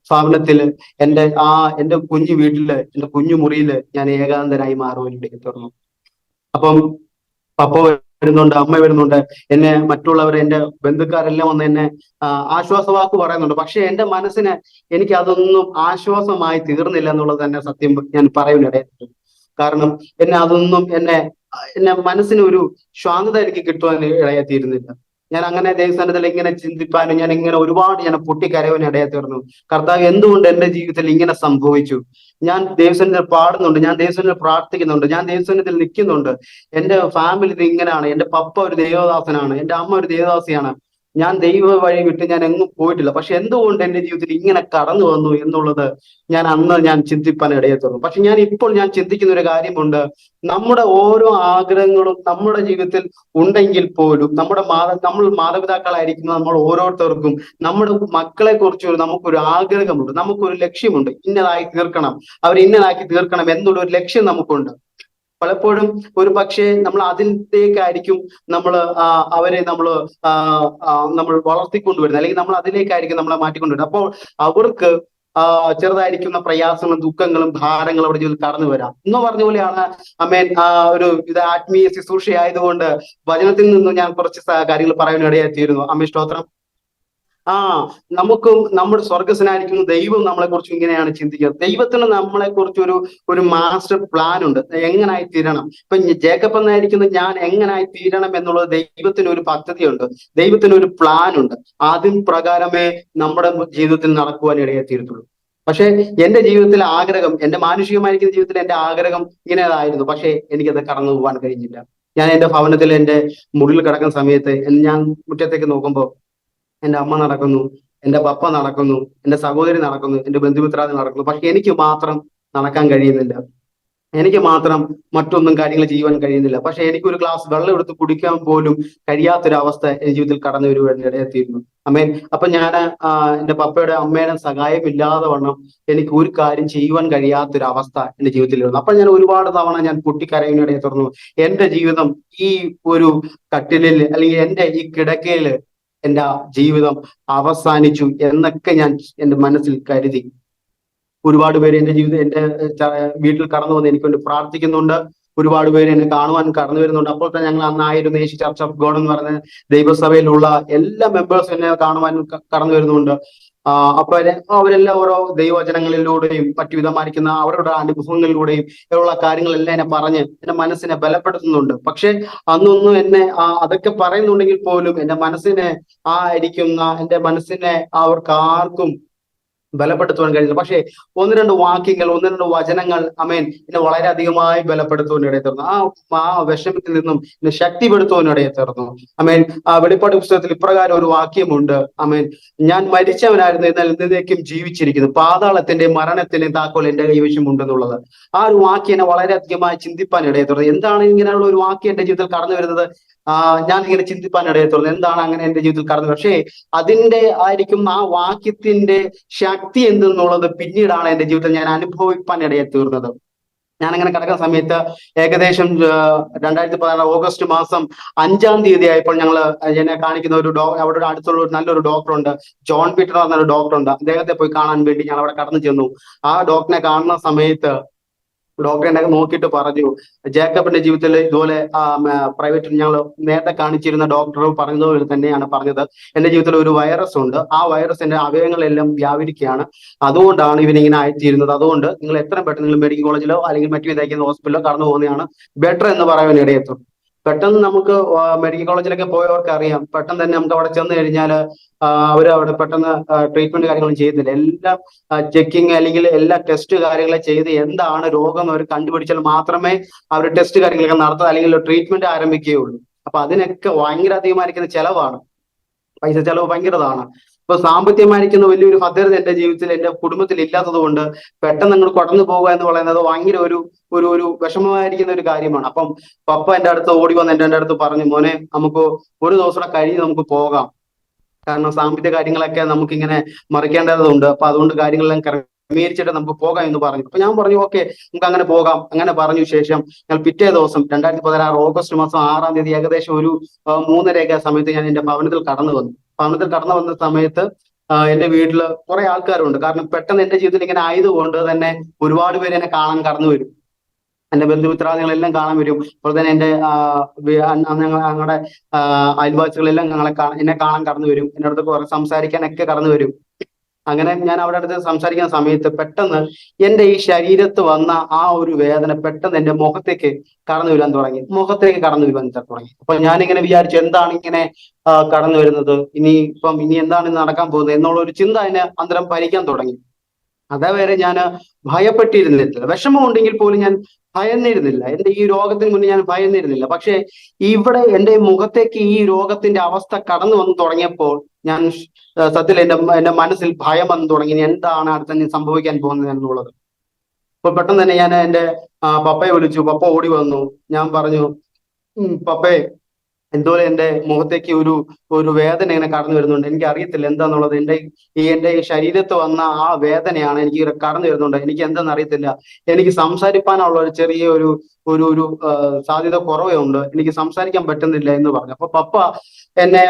ഭവനത്തിൽ എന്റെ കുഞ്ഞു വീട്ടില്, എന്റെ കുഞ്ഞു മുറിയില് ഞാൻ ഏകാന്തനായി മാറുവാൻ ഇടയ്ക്ക് തീർന്നു. അപ്പം പപ്പ വരുന്നുണ്ട്, അമ്മ വരുന്നുണ്ട്, എന്നെ മറ്റുള്ളവർ, എന്റെ ബന്ധുക്കാരെല്ലാം വന്ന് എന്നെ ആശ്വാസവാക്ക് പറയുന്നുണ്ട്. പക്ഷെ എന്റെ മനസ്സിന് എനിക്ക് അതൊന്നും ആശ്വാസമായി തീർന്നില്ല എന്നുള്ളത് തന്നെ സത്യം ഞാൻ പറയുന്നിടയായിട്ടുണ്ട്. കാരണം എന്നെ മനസ്സിന് ഒരു ശാന്തത എനിക്ക് കിട്ടുവാൻ ഇടയായിത്തീരുന്നില്ല. ഞാൻ അങ്ങനെ ദൈവസ്ഥാനത്തിൽ ഇങ്ങനെ ചിന്തിപ്പാനും ഞാൻ ഇങ്ങനെ ഒരുപാട് പൊട്ടിക്കരയാൻ ഇടയായിത്തീർന്നു. കർത്താവ്, എന്തുകൊണ്ട് എന്റെ ജീവിതത്തിൽ ഇങ്ങനെ സംഭവിച്ചു? ഞാൻ ദൈവസ്ഥാനത്തിൽ പാടുന്നുണ്ട്, ഞാൻ ദൈവസ്ഥാനത്തിൽ പ്രാർത്ഥിക്കുന്നുണ്ട്, ഞാൻ ദൈവസ്ഥാനത്തിൽ നിൽക്കുന്നുണ്ട്, എന്റെ ഫാമിലി ഇത് ഇങ്ങനെയാണ്, എന്റെ പപ്പ ഒരു ദേവദാസനാണ്, എന്റെ അമ്മ ഒരു ദേവദാസിയാണ്, ഞാൻ ദൈവ വഴി വിട്ട് ഞാൻ എങ്ങും പോയിട്ടില്ല. പക്ഷെ എന്തുകൊണ്ട് എന്റെ ജീവിതത്തിൽ ഇങ്ങനെ കടന്നു വന്നു എന്നുള്ളത് ഞാൻ ചിന്തിപ്പാൻ ഇടയത്തുള്ളൂ. പക്ഷെ ഇപ്പോൾ ഞാൻ ചിന്തിക്കുന്ന ഒരു കാര്യമുണ്ട്. നമ്മുടെ ഓരോ ആഗ്രഹങ്ങളും നമ്മുടെ ജീവിതത്തിൽ ഉണ്ടെങ്കിൽ പോലും നമ്മൾ മാതാപിതാക്കളായിരിക്കുന്ന നമ്മൾ ഓരോരുത്തർക്കും നമ്മുടെ മക്കളെ കുറിച്ച് നമുക്കൊരു ആഗ്രഹമുണ്ട്, നമുക്കൊരു ലക്ഷ്യമുണ്ട്. ഇന്നതായി തീർക്കണം, അവർ ഇന്നതാക്കി തീർക്കണം എന്നുള്ള ഒരു ലക്ഷ്യം നമുക്കുണ്ട്. പലപ്പോഴും ഒരു പക്ഷേ നമ്മൾ അതിലേക്കായിരിക്കും നമ്മൾ അവരെ നമ്മൾ വളർത്തിക്കൊണ്ടുവരുന്നത്, അല്ലെങ്കിൽ നമ്മൾ അതിലേക്കായിരിക്കും നമ്മളെ മാറ്റിക്കൊണ്ടുവരുന്നത്. അപ്പോൾ അവർക്ക് ചെറുതായിരിക്കുന്ന പ്രയാസങ്ങളും ദുഃഖങ്ങളും ഭാരങ്ങളും അവിടെ ജീവിതത്തിൽ കടന്നു വരാം. എന്ന് പറഞ്ഞ പോലെയാണ് അമേൻ. ഇത് ആത്മീയ ശുശ്രൂഷ ആയതുകൊണ്ട് വചനത്തിൽ നിന്നും ഞാൻ കുറച്ച് കാര്യങ്ങൾ പറയാൻ ഇടയായിത്തീരുന്നു. അമ്മേ സ്തോത്രം. നമുക്കും നമ്മുടെ സ്വർഗസ്വനായിരിക്കുന്ന ദൈവം നമ്മളെ കുറിച്ച് ഇങ്ങനെയാണ് ചിന്തിക്കുന്നത്. ദൈവത്തിന് നമ്മളെ കുറിച്ച് ഒരു മാസ്റ്റർ പ്ലാൻ ഉണ്ട്, എങ്ങനായി തീരണം. ഇപ്പൊ ജേക്കബ് എന്നായിരിക്കുന്ന ഞാൻ എങ്ങനായി തീരണം എന്നുള്ളത് ദൈവത്തിന് ഒരു പദ്ധതിയുണ്ട്, ദൈവത്തിന് ഒരു പ്ലാൻ ഉണ്ട്. അതിൻ പ്രകാരമേ നമ്മുടെ ജീവിതത്തിൽ നടക്കുവാൻ ഇടയെത്തിയിട്ടുള്ളൂ. പക്ഷെ എന്റെ ജീവിതത്തിലെ ആഗ്രഹം, എന്റെ മാനുഷികമായിരിക്കുന്ന ജീവിതത്തിൽ എന്റെ ആഗ്രഹം ഇങ്ങനെയായിരുന്നു. പക്ഷെ എനിക്കത് കടന്നു പോകാൻ കഴിഞ്ഞില്ല. ഞാൻ എന്റെ ഭവനത്തിൽ എന്റെ മുറിയിൽ കിടക്കുന്ന സമയത്ത് ഞാൻ മുറ്റത്തേക്ക് നോക്കുമ്പോൾ എന്റെ അമ്മ നടക്കുന്നു, എന്റെ പപ്പ നടക്കുന്നു, എന്റെ സഹോദരി നടക്കുന്നു, എന്റെ ബന്ധുമിത്രാദി നടക്കുന്നു. പക്ഷെ എനിക്ക് മാത്രം നടക്കാൻ കഴിയുന്നില്ല, എനിക്ക് മാത്രം മറ്റൊന്നും കാര്യങ്ങൾ ചെയ്യുവാൻ കഴിയുന്നില്ല. പക്ഷെ എനിക്കൊരു ഗ്ലാസ് വെള്ളം എടുത്ത് കുടിക്കാൻ പോലും കഴിയാത്തൊരവസ്ഥ എന്റെ ജീവിതത്തിൽ കടന്നു വരുവാൻ ഇടയെത്തിയിരുന്നു. അമ്മേൻ. അപ്പൊ ഞാൻ എന്റെ പപ്പയുടെ അമ്മയുടെ സഹായമില്ലാതെ വണ്ണം എനിക്ക് ഒരു കാര്യം ചെയ്യുവാൻ കഴിയാത്തൊരവസ്ഥ എന്റെ ജീവിതത്തിൽ വരുന്നു. അപ്പൊ ഞാൻ ഒരുപാട് തവണ ഞാൻ പൊട്ടിക്കരയുന്നിടയെ തുറന്നു. എന്റെ ജീവിതം ഈ ഒരു കട്ടിലിൽ, അല്ലെങ്കിൽ എന്റെ ഈ കിടക്കയില് എന്റെ ജീവിതം അവസാനിച്ചു എന്നൊക്കെ ഞാൻ എന്റെ മനസ്സിൽ കരുതി. ഒരുപാട് പേര് എന്റെ വീട്ടിൽ കടന്നു വന്ന് എനിക്ക് വേണ്ടി പ്രാർത്ഥിക്കുന്നുണ്ട്. ഒരുപാട് പേര് എന്നെ കാണുവാൻ കടന്നു വരുന്നുണ്ട്. അപ്പോൾ തന്നെ ഞങ്ങൾ അന്നായിരുന്നു യേശു ചർച്ച് ഓഫ് ഗോഡ് എന്ന് പറഞ്ഞ ദൈവസഭയിലുള്ള എല്ലാ മെമ്പേഴ്സും എന്നെ കാണുവാൻ കടന്നു വരുന്നുണ്ട്. അപ്പൊ അവരെല്ലാം ഓരോ ദൈവവചനങ്ങളിലൂടെയും മറ്റു വിധമായിരിക്കുന്ന അവരുടെ അനുഭവങ്ങളിലൂടെയും ഉള്ള കാര്യങ്ങളെല്ലാം എന്നെ പറഞ്ഞ് എന്റെ മനസ്സിനെ ബലപ്പെടുത്തുന്നുണ്ട്. പക്ഷെ അന്നൊന്നും എന്നെ അതൊക്കെ പറയുന്നുണ്ടെങ്കിൽ പോലും എന്റെ മനസ്സിനെ എന്റെ മനസ്സിനെ അവർക്ക് ആർക്കും ബലപ്പെടുത്തുവാൻ കഴിയുന്നു. പക്ഷേ ഒന്ന് രണ്ട് വാക്യങ്ങൾ, ഒന്ന് രണ്ട് വചനങ്ങൾ അമേൻ എന്നെ വളരെയധികമായി ബലപ്പെടുത്തുവാൻ ഇടയെത്തുന്നു. ആ വിഷമത്തിൽ നിന്നും എന്നെ ശക്തിപ്പെടുത്തുവാൻ ഇടയെത്തുന്നു. അമേൻ. വെളിപ്പാട് പുസ്തകത്തിൽ ഇപ്രകാരം ഒരു വാക്യമുണ്ട്. അമേൻ. ഞാൻ മരിച്ചവനായിരുന്നു, എന്നാൽ എന്നേക്കും ജീവിച്ചിരിക്കുന്നു, പാതാളത്തിന്റെ മരണത്തിന്റെ താക്കോൽ എന്റെ കൈവശം ഉണ്ടെന്നുള്ളത്. ആ ഒരു വാക്യം എന്നെ വളരെയധികമായി ചിന്തിപ്പാൻ ഇടയെത്തുന്നത്. എന്താണ് ഇങ്ങനെയുള്ള ഒരു വാക്യം എന്റെ ജീവിതത്തിൽ കടന്നു വരുന്നത്? ഞാൻ ഇങ്ങനെ ചിന്തിപ്പാൻ ഇടയത്തുള്ളൂ, എന്താണ് അങ്ങനെ എന്റെ ജീവിതത്തിൽ കടന്നു. പക്ഷേ അതിന്റെ ആയിരിക്കും ആ വാക്യത്തിന്റെ ശക്തി എന്തെന്നുള്ളത് പിന്നീടാണ് എന്റെ ജീവിതത്തിൽ ഞാൻ അനുഭവിപ്പാൻ ഇടയെത്തീർന്നത്. ഞാനങ്ങനെ കിടക്കുന്ന സമയത്ത് ഏകദേശം 2016 ഓഗസ്റ്റ് മാസം 5-ാം തീയതി ആയപ്പോൾ ഞങ്ങൾ എന്നെ കാണിക്കുന്ന അവിടെ അടുത്തുള്ള നല്ലൊരു ഡോക്ടറുണ്ട്, ജോൺ പീറ്റർ എന്നൊരു ഡോക്ടറുണ്ട്. അദ്ദേഹത്തെ പോയി കാണാൻ വേണ്ടി ഞാൻ അവിടെ കടന്നു ചെന്നു. ആ ഡോക്ടറിനെ കാണുന്ന സമയത്ത് ഡോക്ടറെ എന്നെ നോക്കിയിട്ട് പറഞ്ഞു, ജേക്കബിന്റെ ജീവിതത്തിൽ ഇതുപോലെ പ്രൈവറ്റിൽ ഞങ്ങൾ നേരത്തെ കാണിച്ചിരുന്ന ഡോക്ടർ പറഞ്ഞതുപോലെ തന്നെയാണ് പറഞ്ഞത്. എന്റെ ജീവിതത്തിൽ ഒരു വൈറസ് ഉണ്ട്, ആ വൈറസ് എന്റെ അവയവങ്ങളെല്ലാം വ്യാപരിക്കുകയാണ്, അതുകൊണ്ടാണ് ഇവനിങ്ങനെ ആയിത്തീരുന്നത്. അതുകൊണ്ട് നിങ്ങൾ എത്രയും പെട്ടെന്ന് നിങ്ങൾ മെഡിക്കൽ കോളേജിലോ അല്ലെങ്കിൽ മറ്റു വിധേയക്കുന്ന ഹോസ്പിറ്റലിലോ കടന്നു പോകുന്നതാണ് ബെറ്റർ എന്ന് പറയാൻ ഇടയെത്തും. പെട്ടെന്ന് നമുക്ക് മെഡിക്കൽ കോളേജിലൊക്കെ പോയവർക്ക് അറിയാം, പെട്ടെന്ന് തന്നെ നമുക്ക് അവിടെ ചെന്ന് കഴിഞ്ഞാൽ അവർ അവിടെ പെട്ടെന്ന് ട്രീറ്റ്മെന്റ് കാര്യങ്ങളും ചെയ്യുന്നില്ല. എല്ലാം ചെക്കിങ് അല്ലെങ്കിൽ എല്ലാ ടെസ്റ്റ് കാര്യങ്ങളെ ചെയ്ത് എന്താണ് രോഗം അവർ കണ്ടുപിടിച്ചാൽ മാത്രമേ അവർ ടെസ്റ്റ് കാര്യങ്ങളൊക്കെ നടത്തുക അല്ലെങ്കിൽ ട്രീറ്റ്മെന്റ് ആരംഭിക്കുകയുള്ളൂ. അപ്പൊ അതിനൊക്കെ ഭയങ്കര അധികമായിരിക്കുന്ന ചെലവാണ്, പൈസ ചെലവ് ഭയങ്കരതാണ്. ഇപ്പൊ സാമ്പത്തികമായിരിക്കുന്ന വലിയൊരു ഭദ്രത എന്റെ ജീവിതത്തിൽ എന്റെ കുടുംബത്തിൽ ഇല്ലാത്തത് കൊണ്ട് പെട്ടെന്ന് അങ്ങോട്ട് കടന്നു പോകുക എന്ന് പറയുന്നത് ഭയങ്കര ഒരു വിഷമമായിരിക്കുന്ന ഒരു കാര്യമാണ്. അപ്പം പപ്പ എന്റെ അടുത്ത് ഓടി വന്ന് എന്റെ അടുത്ത് പറഞ്ഞു, മോനെ നമുക്ക് ഒരു ദിവസം കൂടെ കഴിഞ്ഞ് നമുക്ക് പോകാം, കാരണം സാമ്പത്തിക കാര്യങ്ങളൊക്കെ നമുക്കിങ്ങനെ മറിക്കേണ്ടതുണ്ട്, അപ്പൊ അതുകൊണ്ട് കാര്യങ്ങളെല്ലാം ക്രമീകരിച്ചിട്ട് നമുക്ക് പോകാം എന്ന് പറഞ്ഞു. അപ്പൊ ഞാൻ പറഞ്ഞു ഓക്കെ നമുക്ക് അങ്ങനെ പോകാം. അങ്ങനെ പറഞ്ഞു ശേഷം ഞാൻ പിറ്റേ ദിവസം 2016 ഓഗസ്റ്റ് മാസം 6-ാം തീയതി ഏകദേശം ഒരു 3:30 സമയത്ത് ഞാൻ എന്റെ ഭവനത്തിൽ കടന്നു വന്നു. ഭവനത്തിൽ കടന്നു വന്ന സമയത്ത് എന്റെ വീട്ടില് കുറെ ആൾക്കാരുണ്ട്. കാരണം പെട്ടെന്ന് എന്റെ ജീവിതത്തിൽ ഇങ്ങനെ ആയതുകൊണ്ട് തന്നെ ഒരുപാട് പേര് എന്നെ കാണാൻ കടന്നു വരും, എന്റെ ബന്ധുമിത്രാദികളെല്ലാം കാണാൻ വരും. അതുപോലെ തന്നെ എന്റെ ഞങ്ങളുടെ അയൽവാസികളെല്ലാം എന്നെ കാണാൻ കടന്നു വരും, എന്റെ അടുത്ത് കുറെ സംസാരിക്കാനൊക്കെ കടന്നു വരും. അങ്ങനെ ഞാൻ അവിടെ അടുത്ത് സംസാരിക്കുന്ന സമയത്ത് പെട്ടെന്ന് എന്റെ ഈ ശരീരത്ത് വന്ന ആ ഒരു വേദന പെട്ടെന്ന് എന്റെ മുഖത്തേക്ക് കടന്നു വരാൻ തുടങ്ങി. അപ്പൊ ഞാനിങ്ങനെ വിചാരിച്ചു, എന്താണ് ഇങ്ങനെ കടന്നു വരുന്നത്, ഇനി എന്താണ് നടക്കാൻ പോകുന്നത് എന്നുള്ള ഒരു ചിന്ത എന്നെ അന്തരം ഭരിക്കാൻ തുടങ്ങി. അതേവരെ ഞാൻ ഭയപ്പെട്ടിരുന്നില്ല. വിഷമം ഉണ്ടെങ്കിൽ പോലും ഞാൻ ഭയന്നിരുന്നില്ല. എന്റെ ഈ രോഗത്തിന് മുന്നേ ഞാൻ ഭയന്നിരുന്നില്ല. പക്ഷെ ഇവിടെ എന്റെ മുഖത്തേക്ക് ഈ രോഗത്തിന്റെ അവസ്ഥ കടന്നു വന്നു തുടങ്ങിയപ്പോൾ ഞാൻ സത്യത്തിൽ എന്റെ മനസ്സിൽ ഭയം വന്നു തുടങ്ങി. ഇനി എന്താണ് അടുത്ത ഇനി സംഭവിക്കാൻ പോകുന്നത് എന്നുള്ളത്. അപ്പൊ പെട്ടെന്ന് തന്നെ ഞാൻ എന്റെ പപ്പയെ വിളിച്ചു. പപ്പ ഓടി വന്നു. ഞാൻ പറഞ്ഞു, പപ്പേ, എന്തോലെ എന്റെ മുഖത്തേക്ക് ഒരു വേദന ഇങ്ങനെ കടന്നു വരുന്നുണ്ട്. എനിക്ക് അറിയത്തില്ല എന്താന്നുള്ളത്. എന്റെ ഈ ശരീരത്ത് വന്ന ആ വേദനയാണ് എനിക്ക് ഇങ്ങനെ കടന്നു വരുന്നുണ്ട്. എനിക്ക് എന്താണെന്ന് അറിയത്തില്ല. എനിക്ക് സംസാരിക്കാനുള്ള ഒരു ചെറിയ ഒരു സാധ്യത കുറവേ ഉണ്ട്. എനിക്ക് സംസാരിക്കാൻ പറ്റുന്നില്ല എന്ന് പറഞ്ഞു. അപ്പൊ പപ്പ എന്നെ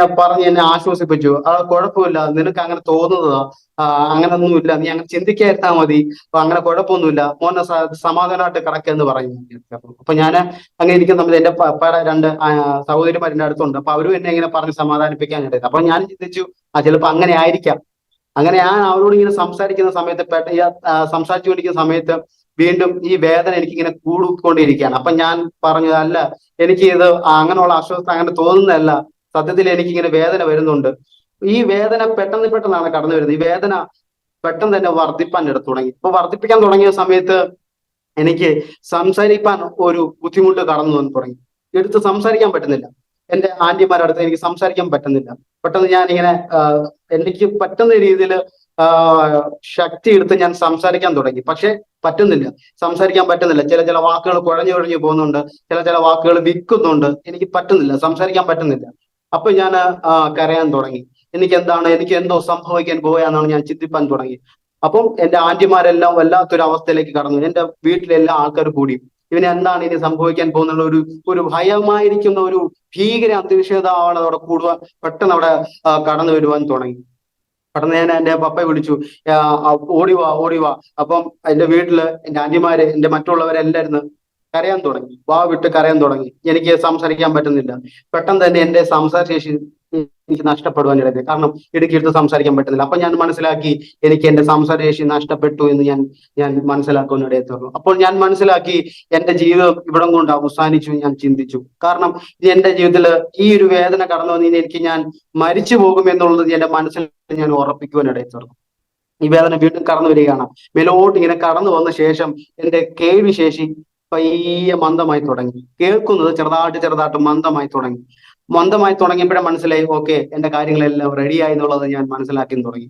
ആശ്വസിപ്പിച്ചു. കുഴപ്പമില്ല, നിനക്ക് അങ്ങനെ തോന്നുന്നതാ, അങ്ങനൊന്നുമില്ല, നീ അങ്ങനെ ചിന്തിക്കാതിരുന്നാ മതി, അപ്പൊ അങ്ങനെ കുഴപ്പമൊന്നുമില്ല, മോനെ സമാധാനമായിട്ട് കിടക്കെന്ന് പറഞ്ഞു. അപ്പൊ ഞാൻ അങ്ങനെ ഇരിക്കുന്ന സമയത്ത് എന്റെ പപ്പയുടെ രണ്ട് സഹോദരിമാർ എന്റെ അടുത്തുണ്ട്. അപ്പൊ അവരും എന്നെ ഇങ്ങനെ പറഞ്ഞ് സമാധാനിപ്പിക്കാനായിട്ട്. അപ്പൊ ഞാൻ ചിന്തിച്ചു, ചിലപ്പോ അങ്ങനെ ആയിരിക്കാം. അങ്ങനെ ഞാൻ അവരോട് ഇങ്ങനെ സംസാരിക്കുന്ന സമയത്ത് സംസാരിച്ചുകൊണ്ടിരിക്കുന്ന സമയത്ത് വീണ്ടും ഈ വേദന എനിക്കിങ്ങനെ കൂടിക്കൊണ്ടിരിക്കുകയാണ്. അപ്പൊ ഞാൻ പറഞ്ഞു, അല്ല, എനിക്ക് ഇത് അങ്ങനെയുള്ള അസ്വസ്ഥത അങ്ങനെ തോന്നുന്നതല്ല, സത്യത്തിൽ എനിക്കിങ്ങനെ വേദന വരുന്നുണ്ട്. ഈ വേദന പെട്ടെന്ന് പെട്ടെന്നാണ് കടന്നു വരുന്നത്. ഈ വേദന പെട്ടെന്ന് തന്നെ വർദ്ധിപ്പാൻ എടുത്തു തുടങ്ങി. ഇപ്പൊ വർദ്ധിപ്പിക്കാൻ തുടങ്ങിയ സമയത്ത് എനിക്ക് സംസാരിക്കാൻ ഒരു ബുദ്ധിമുട്ട് കടന്നു വന്നു തുടങ്ങി. എടുത്ത് സംസാരിക്കാൻ പറ്റുന്നില്ല. എന്റെ ആന്റിമാരുടെ അടുത്ത് എനിക്ക് സംസാരിക്കാൻ പറ്റുന്നില്ല. പെട്ടെന്ന് ഞാൻ ഇങ്ങനെ എനിക്ക് പറ്റുന്ന രീതിയിൽ ശക്തി എടുത്ത് ഞാൻ സംസാരിക്കാൻ തുടങ്ങി. പക്ഷെ പറ്റുന്നില്ല, സംസാരിക്കാൻ പറ്റുന്നില്ല. ചില വാക്കുകൾ കുഴഞ്ഞു പോകുന്നുണ്ട്, ചില വാക്കുകൾ വിൽക്കുന്നുണ്ട്. എനിക്ക് പറ്റുന്നില്ല, സംസാരിക്കാൻ പറ്റുന്നില്ല. അപ്പൊ ഞാൻ കരയാൻ തുടങ്ങി. എനിക്ക് എന്തോ സംഭവിക്കാൻ പോയാന്നാണ് ഞാൻ ചിന്തിപ്പാൻ തുടങ്ങി. അപ്പം എന്റെ ആന്റിമാരെല്ലാം വല്ലാത്തൊരു അവസ്ഥയിലേക്ക് കടന്നു. എന്റെ വീട്ടിലെ എല്ലാ ആൾക്കാർ കൂടി ഇവന് എന്താണ് ഇനി സംഭവിക്കാൻ പോകുന്നുള്ള ഒരു ഭയമായിരിക്കുന്ന ഒരു ഭീകര അന്തരീക്ഷമാണ് അവിടെ കൂടുവാൻ, പെട്ടെന്ന് അവിടെ കടന്നു വരുവാൻ തുടങ്ങി. പെട്ടെന്ന് ഞാൻ എന്റെ പപ്പയെ വിളിച്ചു, ഓടിവാ. അപ്പം എന്റെ വീട്ടില് എന്റെ ആന്റിമാര്, എന്റെ മറ്റുള്ളവരെല്ലായിരുന്നു കരയാൻ തുടങ്ങി, വിട്ട് കരയാൻ തുടങ്ങി. എനിക്ക് സംസാരിക്കാൻ പറ്റുന്നില്ല. പെട്ടെന്ന് തന്നെ എന്റെ സംസാരശേഷി എനിക്ക് നഷ്ടപ്പെടുവാനിടയായി. കാരണം ഇടുക്കിയെടുത്ത് സംസാരിക്കാൻ പറ്റുന്നില്ല. അപ്പൊ ഞാൻ മനസ്സിലാക്കി എനിക്ക് എന്റെ സംസാരശേഷി നഷ്ടപ്പെട്ടു എന്ന് ഞാൻ മനസ്സിലാക്കുവാനിടയായി തീർന്നു. അപ്പോൾ ഞാൻ മനസ്സിലാക്കി എന്റെ ജീവിതം ഇവിടം കൊണ്ട് അവസാനിച്ചു ഞാൻ ചിന്തിച്ചു. കാരണം എന്റെ ജീവിതത്തിൽ ഈ ഒരു വേദന കടന്നു വന്നതിന് എനിക്ക് ഞാൻ മരിച്ചു പോകും എന്നുള്ളത് എന്റെ മനസ്സിൽ ഞാൻ ഉറപ്പിക്കുവാനിടയായി തീർന്നു. ഈ വേദന വീണ്ടും കടന്നു വരികയാണ്. മേലോട്ട് ഇങ്ങനെ കടന്നു വന്ന ശേഷം എന്റെ കേൾവി ശേഷി പയ്യെ മന്ദമായി തുടങ്ങി. കേൾക്കുന്നത് ചെറുതായിട്ട് മന്ദമായി തുടങ്ങിയപ്പോഴേ മനസ്സിലായി, ഓക്കെ, എന്റെ കാര്യങ്ങളെല്ലാം റെഡിയായി എന്നുള്ളത് ഞാൻ മനസ്സിലാക്കി തുടങ്ങി.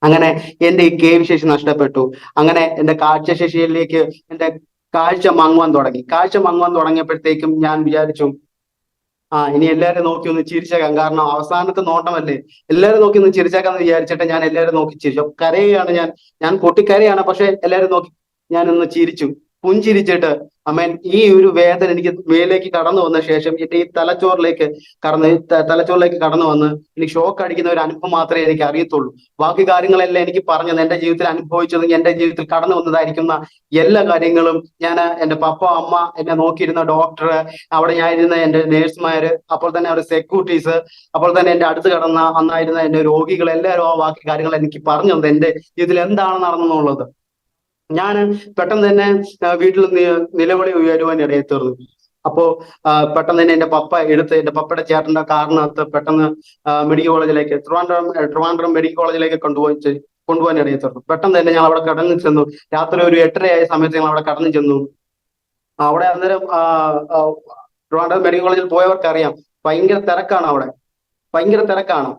അങ്ങനെ എന്റെ ഈ കേൾവി ശേഷി നഷ്ടപ്പെട്ടു. അങ്ങനെ എന്റെ കാഴ്ചശേഷിയിലേക്ക് എന്റെ കാഴ്ച മങ്ങുവാൻ തുടങ്ങിയപ്പോഴത്തേക്കും ഞാൻ വിചാരിച്ചു, ഇനി എല്ലാവരും നോക്കി ഒന്ന് ചിരിച്ചേക്കാം. കാരണം അവസാനത്തെ നോട്ടമല്ലേ, എല്ലാവരും നോക്കി ഒന്ന് ചിരിച്ചേക്കാന്ന് വിചാരിച്ചിട്ട് ഞാൻ എല്ലാവരും നോക്കി ചിരിച്ചു. കരയാണ്, ഞാൻ പൊട്ടിക്കരയാണ്. പക്ഷെ എല്ലാവരും നോക്കി ഞാനൊന്ന് ചിരിച്ചു, പുഞ്ചിരിച്ചിട്ട് അമ്മേൻ ഈ ഒരു വേദന എനിക്ക് മേലേക്ക് കടന്നു വന്ന ശേഷം എന്റെ ഈ തലച്ചോറിലേക്ക് കടന്നു വന്ന് എനിക്ക് ഷോക്ക് അടിക്കുന്ന ഒരു അനുഭവം മാത്രമേ എനിക്ക് അറിയത്തുള്ളൂ. ബാക്കി കാര്യങ്ങളെല്ലാം എനിക്ക് പറഞ്ഞത് എന്റെ ജീവിതത്തിൽ അനുഭവിച്ചതും എന്റെ ജീവിതത്തിൽ കടന്നു വന്നതായിരിക്കുന്ന എല്ലാ കാര്യങ്ങളും ഞാൻ എന്റെ പപ്പ, അമ്മ, എന്നെ നോക്കിയിരുന്ന ഡോക്ടർ, അവിടെ ഞാൻ ഇരുന്ന എന്റെ നേഴ്സുമാര്, അപ്പോൾ തന്നെ അവരുടെ സെക്യൂരിറ്റീസ്, അപ്പോൾ തന്നെ എന്റെ അടുത്ത് അന്നായിരുന്ന എന്റെ രോഗികൾ, എല്ലാവരും ആ ബാക്കി കാര്യങ്ങൾ എനിക്ക് പറഞ്ഞു തന്നത് എന്റെ ജീവിതത്തിൽ എന്താണ് നടന്നെന്നുള്ളത്. ഞാൻ പെട്ടെന്ന് തന്നെ വീട്ടിൽ നിലവിളി ഉയരുവാൻ ഇടയായി തീർന്നു. അപ്പോ പെട്ടെന്ന് തന്നെ എന്റെ പപ്പയുടെ ചേട്ടന്റെ കാറിനകത്ത് പെട്ടെന്ന് മെഡിക്കൽ കോളേജിലേക്ക്, ട്രിവാൻഡ്രം മെഡിക്കൽ കോളേജിലേക്ക് കൊണ്ടുപോകാൻ ഇടയായി തീർന്നു. പെട്ടെന്ന് തന്നെ ഞാൻ അവിടെ കടന്നു ചെന്നു. രാത്രി ഒരു 8:30 സമയത്ത് ഞങ്ങൾ അവിടെ കടന്നു ചെന്നു. അവിടെ അന്നേരം ട്രിവാൻഡ്രം മെഡിക്കൽ കോളേജിൽ പോയവർക്ക് അറിയാം, ഭയങ്കര തിരക്കാണ്.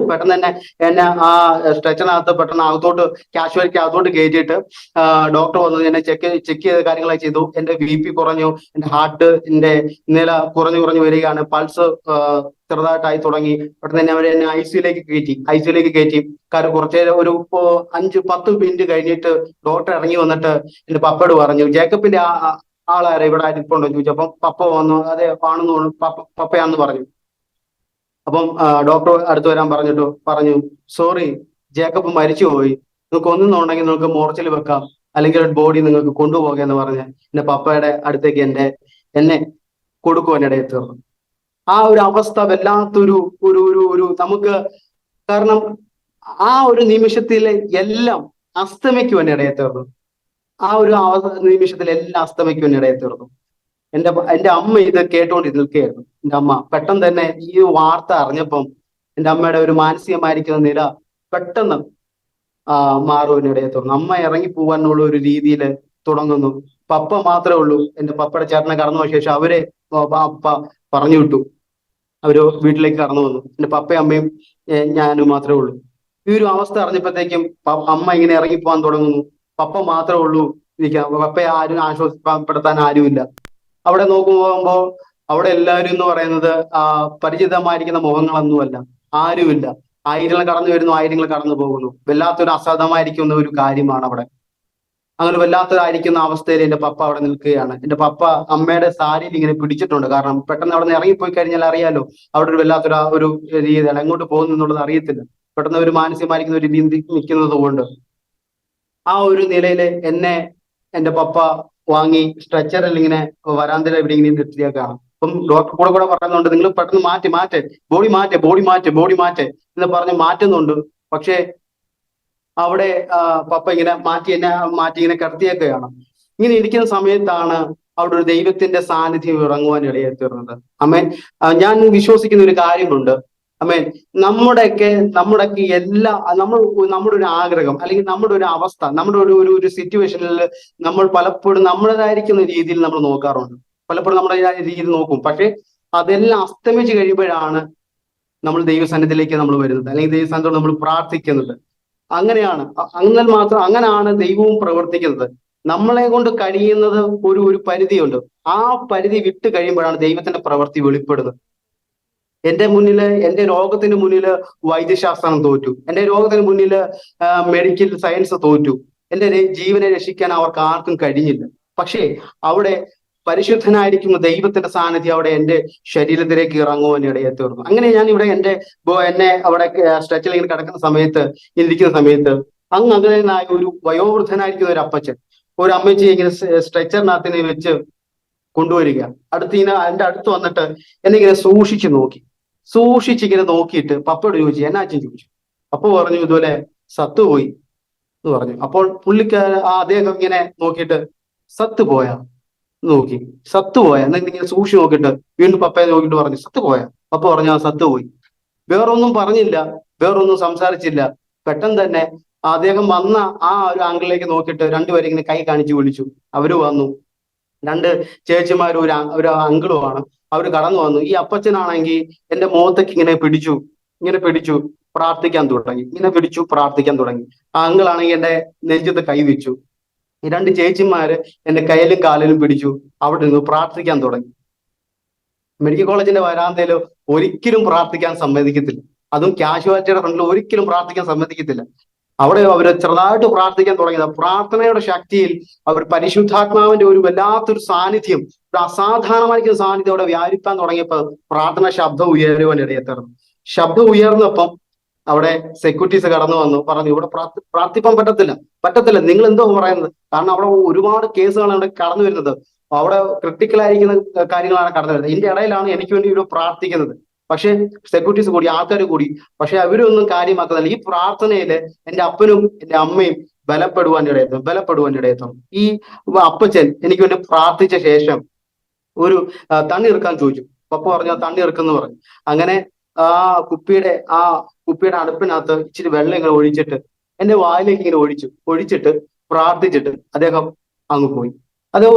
പെട്ടെന്ന് തന്നെ എന്നെ ആ സ്ട്രെച്ചറിനകത്ത് പെട്ടെന്ന് കാഷ്വാലിറ്റി അകത്തോട്ട് കയറ്റിയിട്ട് ഡോക്ടർ വന്നു എന്നെ ചെക്ക് ചെയ്ത കാര്യങ്ങളൊക്കെ ചെയ്തു. എന്റെ BP കുറഞ്ഞു, എന്റെ ഹാർട്ടിന്റെ നില കുറഞ്ഞു വരികയാണ്, പൾസ് ചെറുതായിട്ടായി തുടങ്ങി. പെട്ടെന്ന് തന്നെ അവരെ എന്നെ ഐസിയിലേക്ക് കയറ്റി. കാര്യം കുറച്ചു നേരം ഒരു 5-10 മിനിറ്റ് കഴിഞ്ഞിട്ട് ഡോക്ടർ ഇറങ്ങി വന്നിട്ട് എന്റെ പപ്പയോട് പറഞ്ഞു, ജേക്കബിന്റെ ആളാരെ ഇവിടെ ഇരിപ്പുണ്ടോ ചോദിച്ചു. അപ്പം പപ്പ വന്നു, അതെ ആണെന്ന് പപ്പയാന്ന് പറഞ്ഞു. അപ്പം ഡോക്ടർ അടുത്ത് വരാൻ പറഞ്ഞു, സോറി, ജേക്കബ് മരിച്ചുപോയി, നിങ്ങൾക്ക് ഒന്നുണ്ടെങ്കിൽ നിങ്ങൾക്ക് മോർച്ചയിൽ വെക്കാം, അല്ലെങ്കിൽ ബോഡി നിങ്ങൾക്ക് കൊണ്ടുപോകാം എന്ന് പറഞ്ഞ് എന്റെ പപ്പയുടെ അടുത്തേക്ക് എന്നെ കൊടുക്കുവാനിടയിൽ തീർന്നു. ആ ഒരു അവസ്ഥ വല്ലാത്തൊരു നമുക്ക്, കാരണം ആ ഒരു നിമിഷത്തിലെ എല്ലാം അസ്തമിക്കുവാനിടയിൽ തീർന്നു. എന്റെ അമ്മ ഇത് കേട്ടോണ്ട് നിൽക്കുകയായിരുന്നു. എന്റെ അമ്മ പെട്ടെന്ന് തന്നെ ഈ വാർത്ത അറിഞ്ഞപ്പം എന്റെ അമ്മയുടെ ഒരു മാനസികമായിരിക്കുന്ന നില പെട്ടെന്ന് മാറുവാനിടയെ തുടർന്നു. അമ്മ ഇറങ്ങി പോകാനുള്ള ഒരു രീതിയിൽ തുടങ്ങുന്നു. പപ്പ മാത്രമേ ഉള്ളൂ. എന്റെ പപ്പയുടെ ചേട്ടനെ കടന്നു പോയ ശേഷം അവരെ അപ്പ പറഞ്ഞു വിട്ടു. അവര് വീട്ടിലേക്ക് കടന്നു വന്നു. എന്റെ പപ്പയും അമ്മയും ഞാനും മാത്രമേ ഉള്ളൂ. ഈ ഒരു അവസ്ഥ അറിഞ്ഞപ്പോഴത്തേക്കും അമ്മ ഇങ്ങനെ ഇറങ്ങിപ്പോകാൻ തുടങ്ങുന്നു. പപ്പ മാത്രമേ ഉള്ളൂ ഇരിക്കാൻ. പപ്പയെ ആരും ആശ്വസിപ്പെടുത്താൻ ആരുമില്ല. അവിടെ നോക്കുമ്പോ അവിടെ എല്ലാവരും എന്ന് പറയുന്നത് പരിചിതമായിരിക്കുന്ന മുഖങ്ങളൊന്നുമല്ല, ആരുമില്ല. ആയിരങ്ങൾ കടന്നു വരുന്നു, ആയിരങ്ങൾ കടന്നു പോകുന്നു. വല്ലാത്തൊരു അസാധ്യമായിരിക്കുന്ന ഒരു കാര്യമാണ് അവിടെ. അങ്ങനെ വല്ലാത്തതായിരിക്കുന്ന അവസ്ഥയിൽ എന്റെ പപ്പ അവിടെ നിൽക്കുകയാണ്. എന്റെ പപ്പ അമ്മയുടെ സാരിയിൽ ഇങ്ങനെ പിടിച്ചിട്ടുണ്ട്. കാരണം പെട്ടെന്ന് അവിടെ നിന്ന് ഇറങ്ങിപ്പോയി കഴിഞ്ഞാൽ അറിയാലോ, അവിടെ ഒരു വല്ലാത്തൊരു രീതിയാണ്, എങ്ങോട്ട് പോകുന്നു എന്നുള്ളത് അറിയത്തില്ല. പെട്ടെന്ന് ഒരു മാനസികമായിരിക്കുന്ന ഒരു രീതി നിൽക്കുന്നത് കൊണ്ട് ആ ഒരു നിലയിൽ എന്നെ എന്റെ പപ്പ വാങ്ങി സ്ട്രെച്ചറിൽ ഇങ്ങനെ വരാന്തര ഇവിടെ ഇങ്ങനെ നിർത്തിയേക്കാണ്. അപ്പം ഡോക്ടർ കൂടെ പറയുന്നുണ്ട്, നിങ്ങൾ പെട്ടെന്ന് മാറ്റ്, ബോഡി മാറ്റ് എന്ന് പറഞ്ഞ് മാറ്റുന്നുണ്ട്. പക്ഷേ അവിടെ പപ്പ ഇങ്ങനെ എന്നെ മാറ്റി ഇങ്ങനെ കിടത്തിയേക്കുകയാണ്. ഇങ്ങനെ ഇരിക്കുന്ന സമയത്താണ് അവിടെ ഒരു ദൈവത്തിന്റെ സാന്നിധ്യം ഇറങ്ങുവാൻ ഇടയായി തീർന്നത്. അമ്മേൻ, ഞാൻ വിശ്വസിക്കുന്ന ഒരു കാര്യമുണ്ട്. അമ്മേൻ, നമ്മുടെയൊക്കെ നമ്മുടെ ഒരു ആഗ്രഹം, അല്ലെങ്കിൽ നമ്മുടെ ഒരു അവസ്ഥ, നമ്മുടെ ഒരു സിറ്റുവേഷനിൽ നമ്മൾ പലപ്പോഴും നമ്മുടേതായിരിക്കുന്ന രീതിയിൽ നമ്മൾ നോക്കാറുണ്ട്. പലപ്പോഴും നമ്മുടെ രീതിയിൽ നോക്കും. പക്ഷെ അതെല്ലാം അസ്തമിച്ച് കഴിയുമ്പോഴാണ് നമ്മൾ ദൈവസന്നിധിയിലേക്ക് നമ്മൾ വരുന്നത്, അല്ലെങ്കിൽ ദൈവസന്നിധിയോട് നമ്മൾ പ്രാർത്ഥിക്കുന്നത്. അങ്ങനെയാണ് ദൈവവും പ്രവർത്തിക്കുന്നത്. നമ്മളെ കൊണ്ട് കഴിയുന്നത് ഒരു പരിധിയുണ്ട്. ആ പരിധി വിട്ട് കഴിയുമ്പോഴാണ് ദൈവത്തിന്റെ പ്രവൃത്തി വെളിപ്പെടുന്നത്. എന്റെ രോഗത്തിന് മുന്നില് വൈദ്യശാസ്ത്രം തോറ്റു. എന്റെ രോഗത്തിന് മുന്നില് മെഡിക്കൽ സയൻസ് തോറ്റു. എന്റെ ജീവനെ രക്ഷിക്കാൻ അവർക്ക് ആർക്കും കഴിഞ്ഞില്ല. പക്ഷേ അവിടെ പരിശുദ്ധനായിരിക്കുന്ന ദൈവത്തിന്റെ സാന്നിധ്യം അവിടെ എന്റെ ശരീരത്തിലേക്ക് ഇറങ്ങുവാൻ ഇടയായി തീർന്നു. അങ്ങനെ ഞാൻ ഇവിടെ എന്നെ അവിടെ സ്ട്രെച്ചിൽ ഇങ്ങനെ കിടക്കുന്ന സമയത്ത്, ഇരിക്കുന്ന സമയത്ത് അങ്ങനായ ഒരു വയോവൃദ്ധനായിരിക്കുന്ന ഒരു അപ്പച്ചൻ, ഒരു അമ്മച്ചി ഇങ്ങനെ സ്ട്രെച്ചറിനകത്തിനെ വെച്ച് കൊണ്ടുവരിക. അതിന്റെ അടുത്ത് വന്നിട്ട് എന്നെ ഇങ്ങനെ സൂക്ഷിച്ചിങ്ങനെ നോക്കിയിട്ട് പപ്പയോട് ചോദിച്ചു, എന്നാച്ചും ചോദിച്ചു. പപ്പ പറഞ്ഞു, ഇതുപോലെ സത്തുപോയി എന്ന് പറഞ്ഞു. അപ്പോൾ അദ്ദേഹം ഇങ്ങനെ നോക്കിയിട്ട് സത്തുപോയാ നോക്കി, സത്തുപോയ എന്നിങ്ങനെ സൂക്ഷിച്ച് നോക്കിയിട്ട് വീണ്ടും പപ്പയെ നോക്കിയിട്ട് പറഞ്ഞു, സത്തുപോയ. പപ്പ പറഞ്ഞു, ആ സത്തുപോയി. വേറൊന്നും പറഞ്ഞില്ല, വേറൊന്നും സംസാരിച്ചില്ല. പെട്ടെന്ന് തന്നെ അദ്ദേഹം വന്ന ആ ഒരു ആംഗിളിലേക്ക് നോക്കിയിട്ട് രണ്ടുപേരും ഇങ്ങനെ കൈ കാണിച്ച് വിളിച്ചു. അവര് വന്നു. രണ്ട് ചേച്ചിമാരും ഒരു അങ്കിളുമാണ്. അവര് കടന്നു വന്നു. ഈ അപ്പച്ചനാണെങ്കിൽ എന്റെ മുഖത്തേക്ക് ഇങ്ങനെ പിടിച്ചു പ്രാർത്ഥിക്കാൻ തുടങ്ങി. ആ അങ്കിളാണെങ്കിൽ എന്റെ നെഞ്ചത്ത് കൈവച്ചു. ഈ രണ്ട് ചേച്ചിമാര് എന്റെ കയ്യിലും കാലിലും പിടിച്ചു അവിടെ നിന്ന് പ്രാർത്ഥിക്കാൻ തുടങ്ങി. മെഡിക്കൽ കോളേജിന്റെ വരാന്തയിൽ ഒരിക്കലും പ്രാർത്ഥിക്കാൻ സമ്മതിക്കത്തില്ല. അതും കാഷ്വാലിറ്റിയുടെ ഫ്രണ്ടിൽ ഒരിക്കലും പ്രാർത്ഥിക്കാൻ സമ്മതിക്കത്തില്ല. അവിടെ അവര് ചെറുതായിട്ട് പ്രാർത്ഥിക്കാൻ തുടങ്ങിയത് പ്രാർത്ഥനയുടെ ശക്തിയിൽ അവർ പരിശുദ്ധാത്മാവിന്റെ ഒരു വല്ലാത്തൊരു സാന്നിധ്യം, ഒരു അസാധാരണമായിരിക്കുന്ന സാന്നിധ്യം അവിടെ വ്യാപിക്കാൻ തുടങ്ങിയപ്പോൾ പ്രാർത്ഥന ശബ്ദം ഉയരുവാൻ ഇടയെത്തണം. ശബ്ദം ഉയർന്നപ്പം അവിടെ സെക്യൂരിറ്റീസ് കടന്നു വന്നു, പറഞ്ഞു, ഇവിടെ പ്രാർത്ഥിപ്പാൻ പറ്റത്തില്ല, നിങ്ങൾ എന്തോ പറയുന്നത്. കാരണം അവിടെ ഒരുപാട് കേസുകളാണ് അവിടെ കടന്നു വരുന്നത്. അവിടെ ക്രിട്ടിക്കലായിരിക്കുന്ന കാര്യങ്ങളാണ് കടന്നു വരുന്നത്. ഇതിന്റെ ഇടയിലാണ് എനിക്ക് വേണ്ടി ഇവിടെ പ്രാർത്ഥിക്കുന്നത്. പക്ഷെ സെക്യൂരിറ്റീസ് കൂടി, ആൾക്കാർ കൂടി. പക്ഷെ അവരൊന്നും കാര്യമാക്കുന്നില്ല. ഈ പ്രാർത്ഥനയില് എന്റെ അപ്പനും എന്റെ അമ്മയും ബലപ്പെടുവാൻ ഇടയെത്തും. ഈ അപ്പച്ചൻ എനിക്ക് വേണ്ടി പ്രാർത്ഥിച്ച ശേഷം ഒരു തണ്ണി ഇറക്കാൻ ചോദിച്ചു. പപ്പ പറഞ്ഞു, തണ്ണി ഇറക്കെന്ന് പറഞ്ഞു. അങ്ങനെ ആ കുപ്പിയുടെ അടുപ്പിനകത്ത് ഇച്ചിരി വെള്ളം ഇങ്ങനെ ഒഴിച്ചിട്ട് എന്റെ വായിലേക്ക് ഇങ്ങനെ ഒഴിച്ചിട്ട് പ്രാർത്ഥിച്ചിട്ട് അദ്ദേഹം അങ്ങ് പോയി. അദ്ദേഹം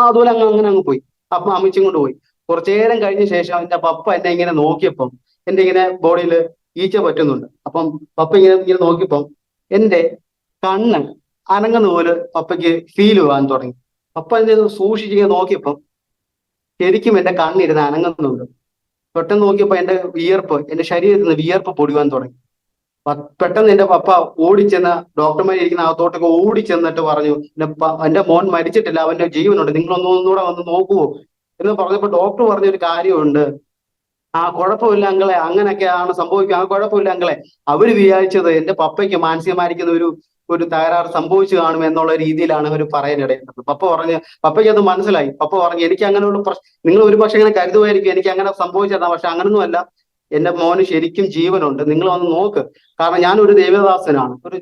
അതുപോലെ അങ്ങ് പോയി. അപ്പൊ അമ്മച്ചും കൊണ്ട് പോയി. കുറച്ചു നേരം കഴിഞ്ഞ ശേഷം എന്റെ പപ്പ എന്നെ ഇങ്ങനെ നോക്കിയപ്പം എന്റെ ഇങ്ങനെ ബോഡിയിൽ ഈച്ച പറ്റുന്നുണ്ട്. അപ്പം പപ്പ ഇങ്ങനെ നോക്കിയപ്പം എന്റെ കണ്ണ് അനങ്ങുന്ന പോലെ പപ്പയ്ക്ക് ഫീൽ ചെയ്യാൻ തുടങ്ങി. പപ്പ എന്നെ സൂക്ഷിച്ചിങ്ങനെ നോക്കിയപ്പം ശരിക്കും എന്റെ കണ്ണിരുന്ന് അനങ്ങുന്നുണ്ട്. പെട്ടെന്ന് നോക്കിയപ്പോ എന്റെ ശരീരത്തിൽ നിന്ന് വിയർപ്പ് പൊടിയാൻ തുടങ്ങി. പെട്ടെന്ന് എന്റെ പപ്പ ഓടിച്ചെന്ന് ഡോക്ടർമാരിയിരിക്കുന്ന അകത്തോട്ടൊക്കെ ഓടിച്ചെന്നിട്ട് പറഞ്ഞു, എന്റെ മോൻ മരിച്ചിട്ടില്ല, അവന്റെ ജീവനുണ്ട്, നിങ്ങളൊന്നുകൂടെ വന്ന് നോക്കുവോ എന്ന് പറഞ്ഞപ്പോ ഡോക്ടർ പറഞ്ഞൊരു കാര്യമുണ്ട്, കുഴപ്പമില്ല അങ്ങളെ, അങ്ങനെയൊക്കെയാണ് സംഭവിക്കുക, കുഴപ്പമില്ല അങ്ങളെ. അവര് വിചാരിച്ചത് എന്റെ പപ്പയ്ക്ക് മാനസികമായിരിക്കുന്ന ഒരു തകരാറ് സംഭവിച്ചു കാണും എന്നുള്ള രീതിയിലാണ് അവർ പറയാനിടയുന്നത്. പപ്പയ്ക്ക് അത് മനസ്സിലായി. പപ്പ പറഞ്ഞു, എനിക്ക് അങ്ങനെയുള്ള നിങ്ങൾ ഒരു പക്ഷെ അങ്ങനെ കരുതുമായിരിക്കും എനിക്ക് അങ്ങനെ സംഭവിച്ചതാണ്, പക്ഷെ അങ്ങനൊന്നുമല്ല, എന്റെ മോന് ശരിക്കും ജീവനുണ്ട്, നിങ്ങൾ വന്ന് നോക്ക്. കാരണം ഞാൻ ഒരു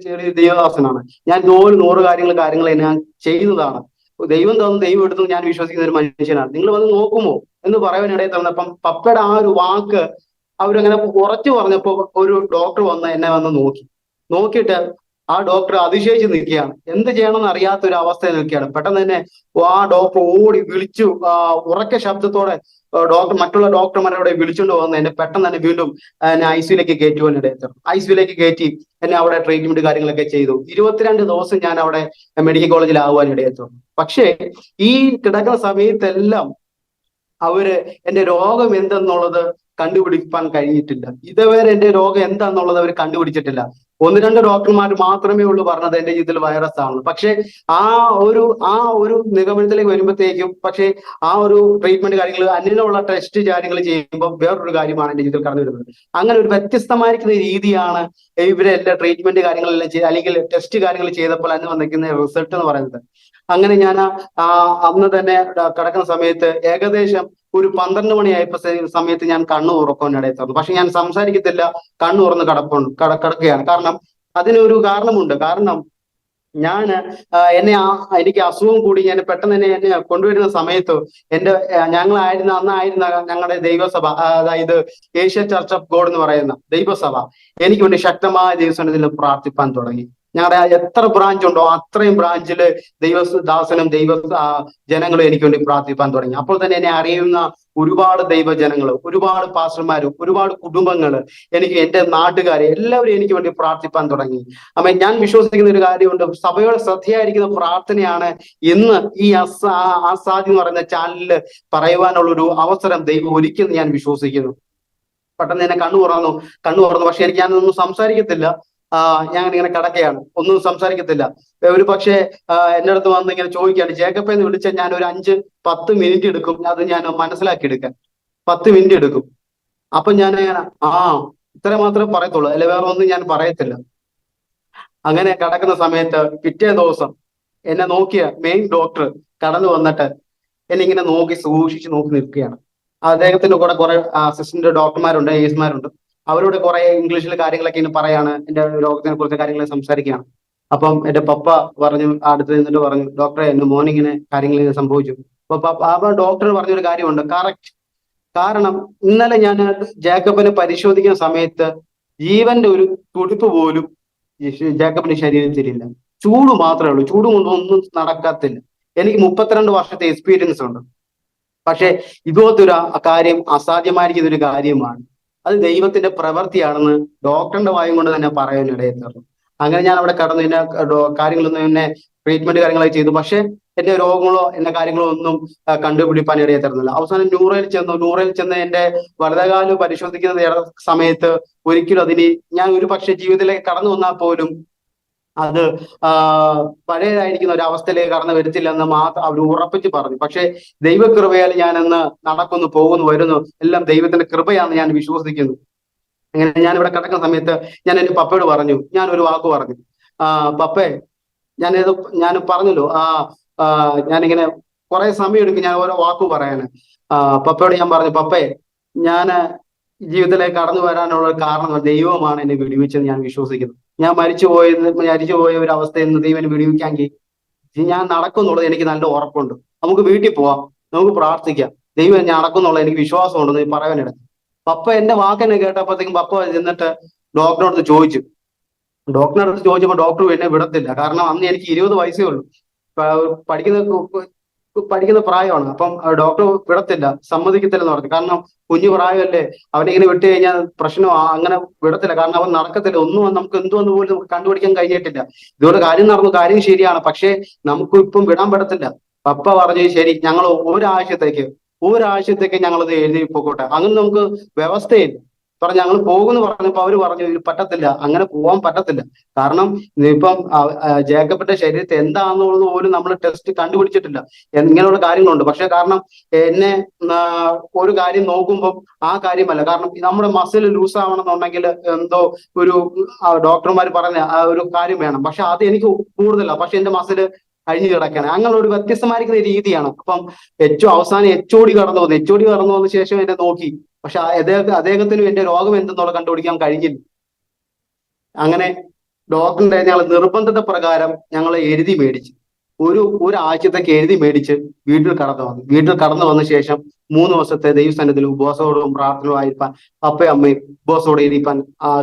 ചെറിയ ദേവദാസനാണ്. ഞാൻ 100 കാര്യങ്ങൾ ഞാൻ ചെയ്യുന്നതാണ്. ദൈവം തന്നു ദൈവം എടുത്തു ഞാൻ വിശ്വസിക്കുന്ന ഒരു മനുഷ്യനാണ്. നിങ്ങൾ വന്ന് നോക്കുമോ എന്ന് പറയാനിടയിൽ തന്നപ്പം പപ്പയുടെ ആ ഒരു വാക്ക് അവരങ്ങനെ ഉറച്ചു പറഞ്ഞപ്പോ ഒരു ഡോക്ടർ എന്നെ വന്ന് നോക്കിയിട്ട് ആ ഡോക്ടർ അതിശയിച്ച് നിൽക്കുകയാണ്, എന്ത് ചെയ്യണമെന്ന് അറിയാത്ത ഒരു അവസ്ഥയിൽ നിൽക്കുകയാണ്. പെട്ടെന്ന് തന്നെ ആ ഡോക്ടർ ഓടി വിളിച്ചു, ഉറക്കെ ശബ്ദത്തോടെ മറ്റുള്ള ഡോക്ടർമാരോടെ വിളിച്ചുകൊണ്ട് വന്ന് എന്നെ പെട്ടെന്ന് തന്നെ വീണ്ടും എന്നെ ICUലേക്ക് കയറ്റുവാനിടയായി. ICUലേക്ക് കയറ്റി എന്നെ അവിടെ ട്രീറ്റ്മെന്റ് കാര്യങ്ങളൊക്കെ ചെയ്തു. 22 ദിവസം ഞാൻ അവിടെ മെഡിക്കൽ കോളേജിൽ ആവാനിടയായി. പക്ഷേ ഈ കിടക്കുന്ന സമയത്തെല്ലാം അവര് എന്റെ രോഗം എന്തെന്നുള്ളത് കണ്ടുപിടിക്കാൻ കഴിഞ്ഞിട്ടില്ല. ഇതുവരെ എന്റെ രോഗം എന്താന്നുള്ളത് അവർ കണ്ടുപിടിച്ചിട്ടില്ല. 1-2 ഡോക്ടർമാർ മാത്രമേ ഉള്ളൂ പറഞ്ഞത് എന്റെ ജീവിതത്തിൽ വൈറസ് ആണെന്ന്. പക്ഷെ ആ ഒരു നിഗമനത്തിലേക്ക് വരുമ്പോഴത്തേക്കും പക്ഷെ ആ ഒരു ട്രീറ്റ്മെന്റ് കാര്യങ്ങൾ അന്യനുള്ള ടെസ്റ്റ് കാര്യങ്ങൾ ചെയ്യുമ്പോൾ വേറൊരു കാര്യമാണ് എന്റെ ജീവിതത്തിൽ കടന്നു വരുന്നത്. അങ്ങനെ ഒരു വ്യത്യസ്തമായിരിക്കുന്ന രീതിയാണ് ഇവരെല്ലാം ട്രീറ്റ്മെന്റ് കാര്യങ്ങളെല്ലാം ചെയ്ത് അല്ലെങ്കിൽ ടെസ്റ്റ് കാര്യങ്ങൾ ചെയ്തപ്പോൾ അന്ന് വന്നിരിക്കുന്ന റിസൾട്ട് എന്ന് പറയുന്നത്. അങ്ങനെ ഞാൻ അന്ന് തന്നെ കിടക്കുന്ന സമയത്ത് ഏകദേശം ഒരു 12 മണിയായപ്പോ സമയത്ത് ഞാൻ കണ്ണു തുറക്കാനിടയിൽ തീർന്നു. പക്ഷെ ഞാൻ സംസാരിക്കത്തില്ല, കണ്ണു തുറന്ന് കിടക്കുകയാണ്. കാരണം അതിനൊരു കാരണമുണ്ട്. കാരണം ഞാൻ എനിക്ക് അസുഖം കൂടി ഞാൻ പെട്ടെന്ന് തന്നെ എന്നെ കൊണ്ടുവരുന്ന സമയത്ത് അന്നായിരുന്ന ഞങ്ങളുടെ ദൈവസഭ, അതായത് ഏഷ്യൻ ചർച്ച് ഓഫ് ഗോഡ് എന്ന് പറയുന്ന ദൈവസഭ എനിക്ക് വേണ്ടി ശക്തമായ ദൈവസന്നിധിയിൽ പ്രാർത്ഥിപ്പാൻ തുടങ്ങി. ഞങ്ങളുടെ എത്ര ബ്രാഞ്ച് ഉണ്ടോ അത്രയും ബ്രാഞ്ചില് ദൈവദാസനും ജനങ്ങളും എനിക്ക് വേണ്ടി പ്രാർത്ഥിപ്പാൻ തുടങ്ങി. അപ്പോൾ തന്നെ എന്നെ അറിയുന്ന ഒരുപാട് ദൈവജനങ്ങൾ, ഒരുപാട് പാസ്റ്റർമാരും, ഒരുപാട് കുടുംബങ്ങൾ, എനിക്ക് എന്റെ നാട്ടുകാരെ എല്ലാവരും എനിക്ക് വേണ്ടി പ്രാർത്ഥിപ്പാൻ തുടങ്ങി. അമ്മ, ഞാൻ വിശ്വസിക്കുന്ന ഒരു കാര്യമുണ്ട്, സഭയുടെ ശ്രദ്ധയായിരിക്കുന്ന പ്രാർത്ഥനയാണ് ഇന്ന് ഈ ആസാദി എന്ന് പറയുന്ന ചാനലിൽ പറയുവാനുള്ള ഒരു അവസരം ദൈവം ഒരുക്കിയെന്ന് ഞാൻ വിശ്വസിക്കുന്നു. പെട്ടെന്ന് എന്നെ കണ്ണു തുറന്നു. പക്ഷെ ഞാനൊന്നും സംസാരിക്കത്തില്ല. ഞാൻ ഇങ്ങനെ കിടക്കുകയാണ്, ഒന്നും സംസാരിക്കത്തില്ല. ഒരു പക്ഷേ എൻ്റെ അടുത്ത് വന്ന് ഇങ്ങനെ ചോദിക്കുകയാണ്, ജേക്കബ് എന്ന് വിളിച്ചാൽ ഞാൻ ഒരു 5-10 മിനിറ്റ് എടുക്കും അത് ഞാൻ മനസ്സിലാക്കി എടുക്കാൻ. 10 മിനിറ്റ് എടുക്കും. അപ്പൊ ഞാൻ ഇത്ര മാത്രമേ പറയത്തുള്ളൂ, അല്ലെ വേറെ ഒന്നും ഞാൻ പറയത്തില്ല. അങ്ങനെ കിടക്കുന്ന സമയത്ത് പിറ്റേ ദിവസം എന്നെ നോക്കിയ മെയിൻ ഡോക്ടർ കടന്നു വന്നിട്ട് എന്നെ ഇങ്ങനെ സൂക്ഷിച്ച് നോക്കി നിൽക്കുകയാണ്. അദ്ദേഹത്തിന്റെ കൂടെ കുറെ അസിസ്റ്റന്റ് ഡോക്ടർമാരുണ്ട്, നേഴ്സുമാരുണ്ട്. അവരോട് കുറെ ഇംഗ്ലീഷിൽ കാര്യങ്ങളൊക്കെ ഇങ്ങനെ പറയാണ്, എന്റെ രോഗത്തിനെ കുറിച്ച് കാര്യങ്ങൾ സംസാരിക്കുകയാണ്. അപ്പം എന്റെ പപ്പ പറഞ്ഞു, അടുത്ത് നിന്നിട്ട് പറഞ്ഞു, ഡോക്ടറെ എന്റെ മോർണിങ്ങിന് കാര്യങ്ങൾ സംഭവിച്ചു. അപ്പൊ ഡോക്ടർ പറഞ്ഞൊരു കാര്യമുണ്ട്, കറക്റ്റ്. കാരണം ഇന്നലെ ഞാൻ ജേക്കബിനെ പരിശോധിക്കുന്ന സമയത്ത് ജീവന്റെ ഒരു തുടിപ്പ് പോലും ജേക്കബിന്റെ ശരീരത്തിലില്ല. ചൂട് മാത്രമേ ഉള്ളൂ. ചൂട് കൊണ്ടൊന്നും നടക്കത്തില്ല. എനിക്ക് 32 വർഷത്തെ എക്സ്പീരിയൻസ് ഉണ്ട്. പക്ഷെ ഇതുപോലത്തെ ഒരു കാര്യം അസാധ്യമായിരിക്കുന്ന ഒരു കാര്യമാണ്. അത് ദൈവത്തിന്റെ പ്രവൃത്തിയാണെന്ന് ഡോക്ടറിന്റെ വായും കൊണ്ട് തന്നെ പറയാനിടയിൽ തീർന്നു. അങ്ങനെ ഞാൻ അവിടെ കടന്നു, എന്നെ കാര്യങ്ങളൊന്നും എന്നെ ട്രീറ്റ്മെന്റ് കാര്യങ്ങളൊക്കെ ചെയ്തു. പക്ഷെ എന്റെ രോഗങ്ങളോ എന്റെ കാര്യങ്ങളോ ഒന്നും കണ്ടുപിടിപ്പാൻ ഇടയിൽ തരുന്നില്ല. അവസാനം ന്യൂറയിൽ ചെന്ന് എന്റെ വലതുകാല് പരിശോധിക്കുന്ന സമയത്ത് ഒരിക്കലും ഞാൻ ഒരു പക്ഷെ ജീവിതത്തിലേക്ക് കടന്നു വന്നാൽ പോലും അത് പഴയതായിരിക്കുന്ന ഒരു അവസ്ഥയിലേക്ക് കടന്നു വരത്തില്ലെന്ന് മാത്രം അവർ ഉറപ്പിച്ച് പറഞ്ഞു. പക്ഷെ ദൈവകൃപയാൽ ഞാനെന്ന് നടക്കുന്നു, പോകുന്നു, വരുന്നു, എല്ലാം ദൈവത്തിന്റെ കൃപയാണെന്ന് ഞാൻ വിശ്വസിക്കുന്നു. അങ്ങനെ ഞാൻ ഇവിടെ കിടക്കുന്ന സമയത്ത് ഞാൻ എന്റെ പപ്പയോട് പറഞ്ഞു, ഞാൻ ഒരു വാക്ക് പറഞ്ഞു, പപ്പേ ഞാൻ പറഞ്ഞല്ലോ, ഞാനിങ്ങനെ കുറെ സമയം എടുക്കും ഞാൻ ഓരോ വാക്ക് പറയാന്. പപ്പയോട് ഞാൻ പറഞ്ഞു, പപ്പേ, ഞാൻ ജീവിതത്തിലേക്ക് കടന്നു വരാനുള്ള കാരണം ദൈവമാണ് എന്നെ വിടുവിച്ചെന്ന് ഞാൻ വിശ്വസിക്കുന്നു. ഞാൻ മരിച്ചുപോയ ഒരു അവസ്ഥയിൽ നിന്ന് ദൈവം വിടുവിക്കാമെങ്കിൽ ഞാൻ നടക്കുന്നുള്ളത് എനിക്ക് നല്ല ഉറപ്പുണ്ട്. നമുക്ക് വീട്ടിൽ പോവാം, നമുക്ക് പ്രാർത്ഥിക്കാം, ദൈവം ഞാൻ നടക്കുന്നുള്ളത് എനിക്ക് വിശ്വാസമുണ്ടെന്ന് പറയാനിട. പപ്പ എന്റെ വാക്കെന്നെ കേട്ടപ്പോഴത്തേക്കും പപ്പ ചെന്നിട്ട് ഡോക്ടറിനടുത്ത് ചോദിച്ചപ്പോൾ ഡോക്ടർ എന്നെ വിടത്തില്ല. കാരണം അന്ന് എനിക്ക് 20 വയസ്സേ ഉള്ളൂ, പഠിക്കുന്ന പ്രായമാണ്. അപ്പം ഡോക്ടർ വിടത്തില്ല, സമ്മതിക്കത്തില്ലെന്ന് പറഞ്ഞു. കാരണം കുഞ്ഞു പ്രായമല്ലേ, അവനിങ്ങനെ വിട്ടു കഴിഞ്ഞാൽ പ്രശ്നം, അങ്ങനെ വിടത്തില്ല. കാരണം അവൻ നടക്കത്തില്ല, ഒന്നും നമുക്ക് എന്തുവെന്ന് പോലും നമുക്ക് കണ്ടുപിടിക്കാൻ കഴിഞ്ഞിട്ടില്ല. ഇതുകൊണ്ട് കാര്യം നടന്നു, കാര്യം ശരിയാണ്, പക്ഷേ നമുക്ക് ഇപ്പം വിടാൻ പറ്റത്തില്ല. പപ്പ പറഞ്ഞു, ശരി, ഞങ്ങൾ ഒരാഴ്ചത്തേക്ക് ഞങ്ങളത് എഴുതി പോകട്ടെ, അങ്ങനെ നമുക്ക് വ്യവസ്ഥയില്ല. പറഞ്ഞു ഞങ്ങൾ പോകുമെന്ന് പറഞ്ഞപ്പോ അവര് പറഞ്ഞു, ഇത് പറ്റത്തില്ല, അങ്ങനെ പോകാൻ പറ്റത്തില്ല. കാരണം ഇപ്പം ജേക്കബിന്റെ ശരീരത്തിൽ എന്താണെന്നുള്ളത് പോലും നമ്മൾ ടെസ്റ്റ് കണ്ടുപിടിച്ചിട്ടില്ല. ഇങ്ങനെയുള്ള കാര്യങ്ങളുണ്ട്. പക്ഷെ കാരണം എന്നെ ഒരു കാര്യം നോക്കുമ്പോൾ ആ കാര്യമല്ല, കാരണം നമ്മുടെ മസിൽ ലൂസ് ആവണമെന്നുണ്ടെങ്കിൽ എന്തോ ഒരു ഡോക്ടർമാർ പറഞ്ഞ ഒരു കാര്യം വേണം. പക്ഷെ അത് എനിക്ക് കൂടുതലാണ്. പക്ഷെ എന്റെ മസിൽ അഴിഞ്ഞു കിടക്കാണ്. അങ്ങനെ ഒരു വ്യത്യസ്തമായിരിക്കുന്ന രീതിയാണ്. അപ്പം അവസാനം HOD കടന്നു വന്ന ശേഷം എന്നെ നോക്കി. പക്ഷെ അദ്ദേഹത്തിനും എന്റെ രോഗം എന്തെന്നുള്ള കണ്ടുപിടിക്കാൻ കഴിഞ്ഞില്ല. അങ്ങനെ ഡോക്ടറിന്റെ ഞങ്ങൾ നിർബന്ധത പ്രകാരം ഞങ്ങൾ എഴുതി മേടിച്ച് ഒരാഴ്ചത്തേക്ക് എഴുതി മേടിച്ച് വീട്ടിൽ കടന്നു വന്ന ശേഷം 3 ദിവസത്തെ ദൈവസന്നിധിയിൽ ഉപവാസത്തോടും പ്രാർത്ഥനയുമായിരിക്കാൻ പപ്പയും അമ്മയും ഉപവാസത്തോടെ ഇരിക്കാൻ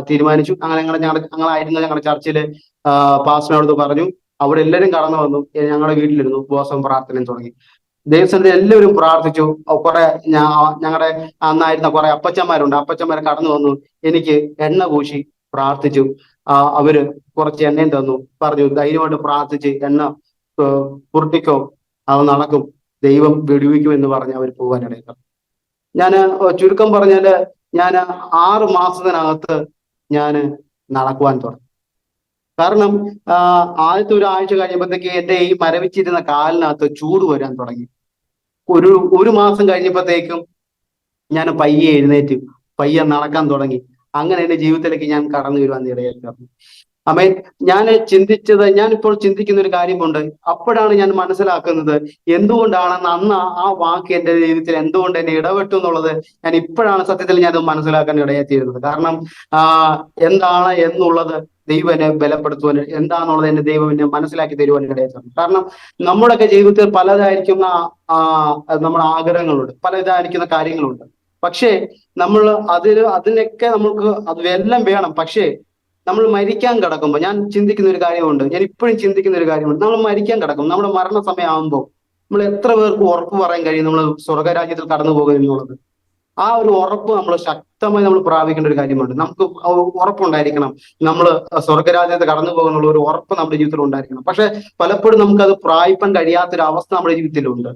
തീരുമാനിച്ചു. അങ്ങനെ ഞങ്ങളായിരുന്ന ഞങ്ങളുടെ ചർച്ചില് പാസ്റ്ററിനോട് പറഞ്ഞു. അവിടെ എല്ലാവരും കടന്നു വന്നു. ഞങ്ങളുടെ വീട്ടിലിരുന്നു ഉപവാസവും പ്രാർത്ഥനയും തുടങ്ങി. ദൈവസന്നിധിയിൽ എല്ലാവരും പ്രാർത്ഥിച്ചു. കുറെ ഞങ്ങളുടെ അന്നായിരുന്ന കുറെ അപ്പച്ചന്മാരുണ്ട്. അപ്പച്ചന്മാർ കടന്നു വന്നു, എനിക്ക് എണ്ണ പൂശി പ്രാർത്ഥിച്ചു. അവര് കുറച്ച് എണ്ണയും തന്നു. പറഞ്ഞു, ധൈര്യമായിട്ട് പ്രാർത്ഥിച്ച് എണ്ണ പുരട്ടിക്കോ, അത് നടക്കും, ദൈവം വിടുവിക്കും എന്ന് പറഞ്ഞ് അവർ പോകാനിടയിൽ. ഞാൻ ചുരുക്കം പറഞ്ഞാല് ഞാൻ 6 മാസത്തിനകത്ത് ഞാൻ നടക്കുവാൻ തുടങ്ങി. കാരണം ആദ്യത്തെ ഒരാഴ്ച കഴിഞ്ഞപ്പോഴത്തേക്ക് എൻ്റെ ഈ മരവിച്ചിരുന്ന കാലിനകത്ത് ചൂട് വരാൻ തുടങ്ങി. ഒരു മാസം കഴിഞ്ഞപ്പോഴത്തേക്കും ഞാൻ പയ്യെ എഴുന്നേറ്റ് പയ്യെ നടക്കാൻ തുടങ്ങി. അങ്ങനെ എൻ്റെ ജീവിതത്തിലേക്ക് ഞാൻ കടന്നു വരുവാൻ ഇടയായി. അമേൻ. ഞാൻ ഇപ്പോൾ ചിന്തിക്കുന്ന ഒരു കാര്യമുണ്ട്. അപ്പോഴാണ് ഞാൻ മനസ്സിലാക്കുന്നത് എന്തുകൊണ്ടാണെന്ന് അന്ന് ആ വാക്ക് എൻ്റെ ജീവിതത്തിൽ എന്തുകൊണ്ട് എന്നെ ഇടപെട്ടു എന്നുള്ളത് ഞാൻ ഇപ്പോഴാണ് സത്യത്തിൽ ഞാൻ മനസ്സിലാക്കാൻ ഇടയായിത്തീരുന്നത്. കാരണം എന്താണ് എന്നുള്ളത് ദൈവം എന്നെ ബലപ്പെടുത്തുവാൻ, എന്താണെന്നുള്ളത് എന്റെ ദൈവം എന്നെ മനസ്സിലാക്കി തരുവാൻ ഇടയായിത്തീരുന്നു. കാരണം നമ്മുടെയൊക്കെ ജീവിതത്തിൽ പലതായിരിക്കുന്ന നമ്മുടെ ആഗ്രഹങ്ങളുണ്ട്, പലതായിരിക്കുന്ന കാര്യങ്ങളുണ്ട്. പക്ഷേ നമ്മൾ അതിനൊക്കെ നമുക്ക് എല്ലാം വേണം. പക്ഷേ നമ്മൾ മരിക്കാൻ കിടക്കുമ്പോൾ ഞാൻ ചിന്തിക്കുന്ന ഒരു കാര്യമുണ്ട്, ഞാൻ ഇപ്പോഴും ചിന്തിക്കുന്ന ഒരു കാര്യമുണ്ട്. നമ്മൾ മരിക്കാൻ കിടക്കും, നമ്മുടെ മരണസമയം ആകുമ്പോൾ നമ്മൾ എത്ര പേർക്ക് ഉറപ്പ് പറയാൻ കഴിയും നമ്മൾ സ്വർഗരാജ്യത്തിൽ കടന്നു പോകും എന്നുള്ളത്? ആ ഒരു ഉറപ്പ് നമ്മൾ ശക്തമായി നമ്മൾ പ്രാപിക്കേണ്ട ഒരു കാര്യമുണ്ട്. നമുക്ക് ഉറപ്പുണ്ടായിരിക്കണം, നമ്മൾ സ്വർഗരാജ്യത്ത് കടന്നു പോകുന്നുള്ള ഒരു ഉറപ്പ് നമ്മുടെ ജീവിതത്തിൽ ഉണ്ടായിരിക്കണം. പക്ഷെ പലപ്പോഴും നമുക്കത് പ്രാപിക്കാൻ കഴിയാത്തൊരു അവസ്ഥ നമ്മുടെ ജീവിതത്തിലുണ്ട്.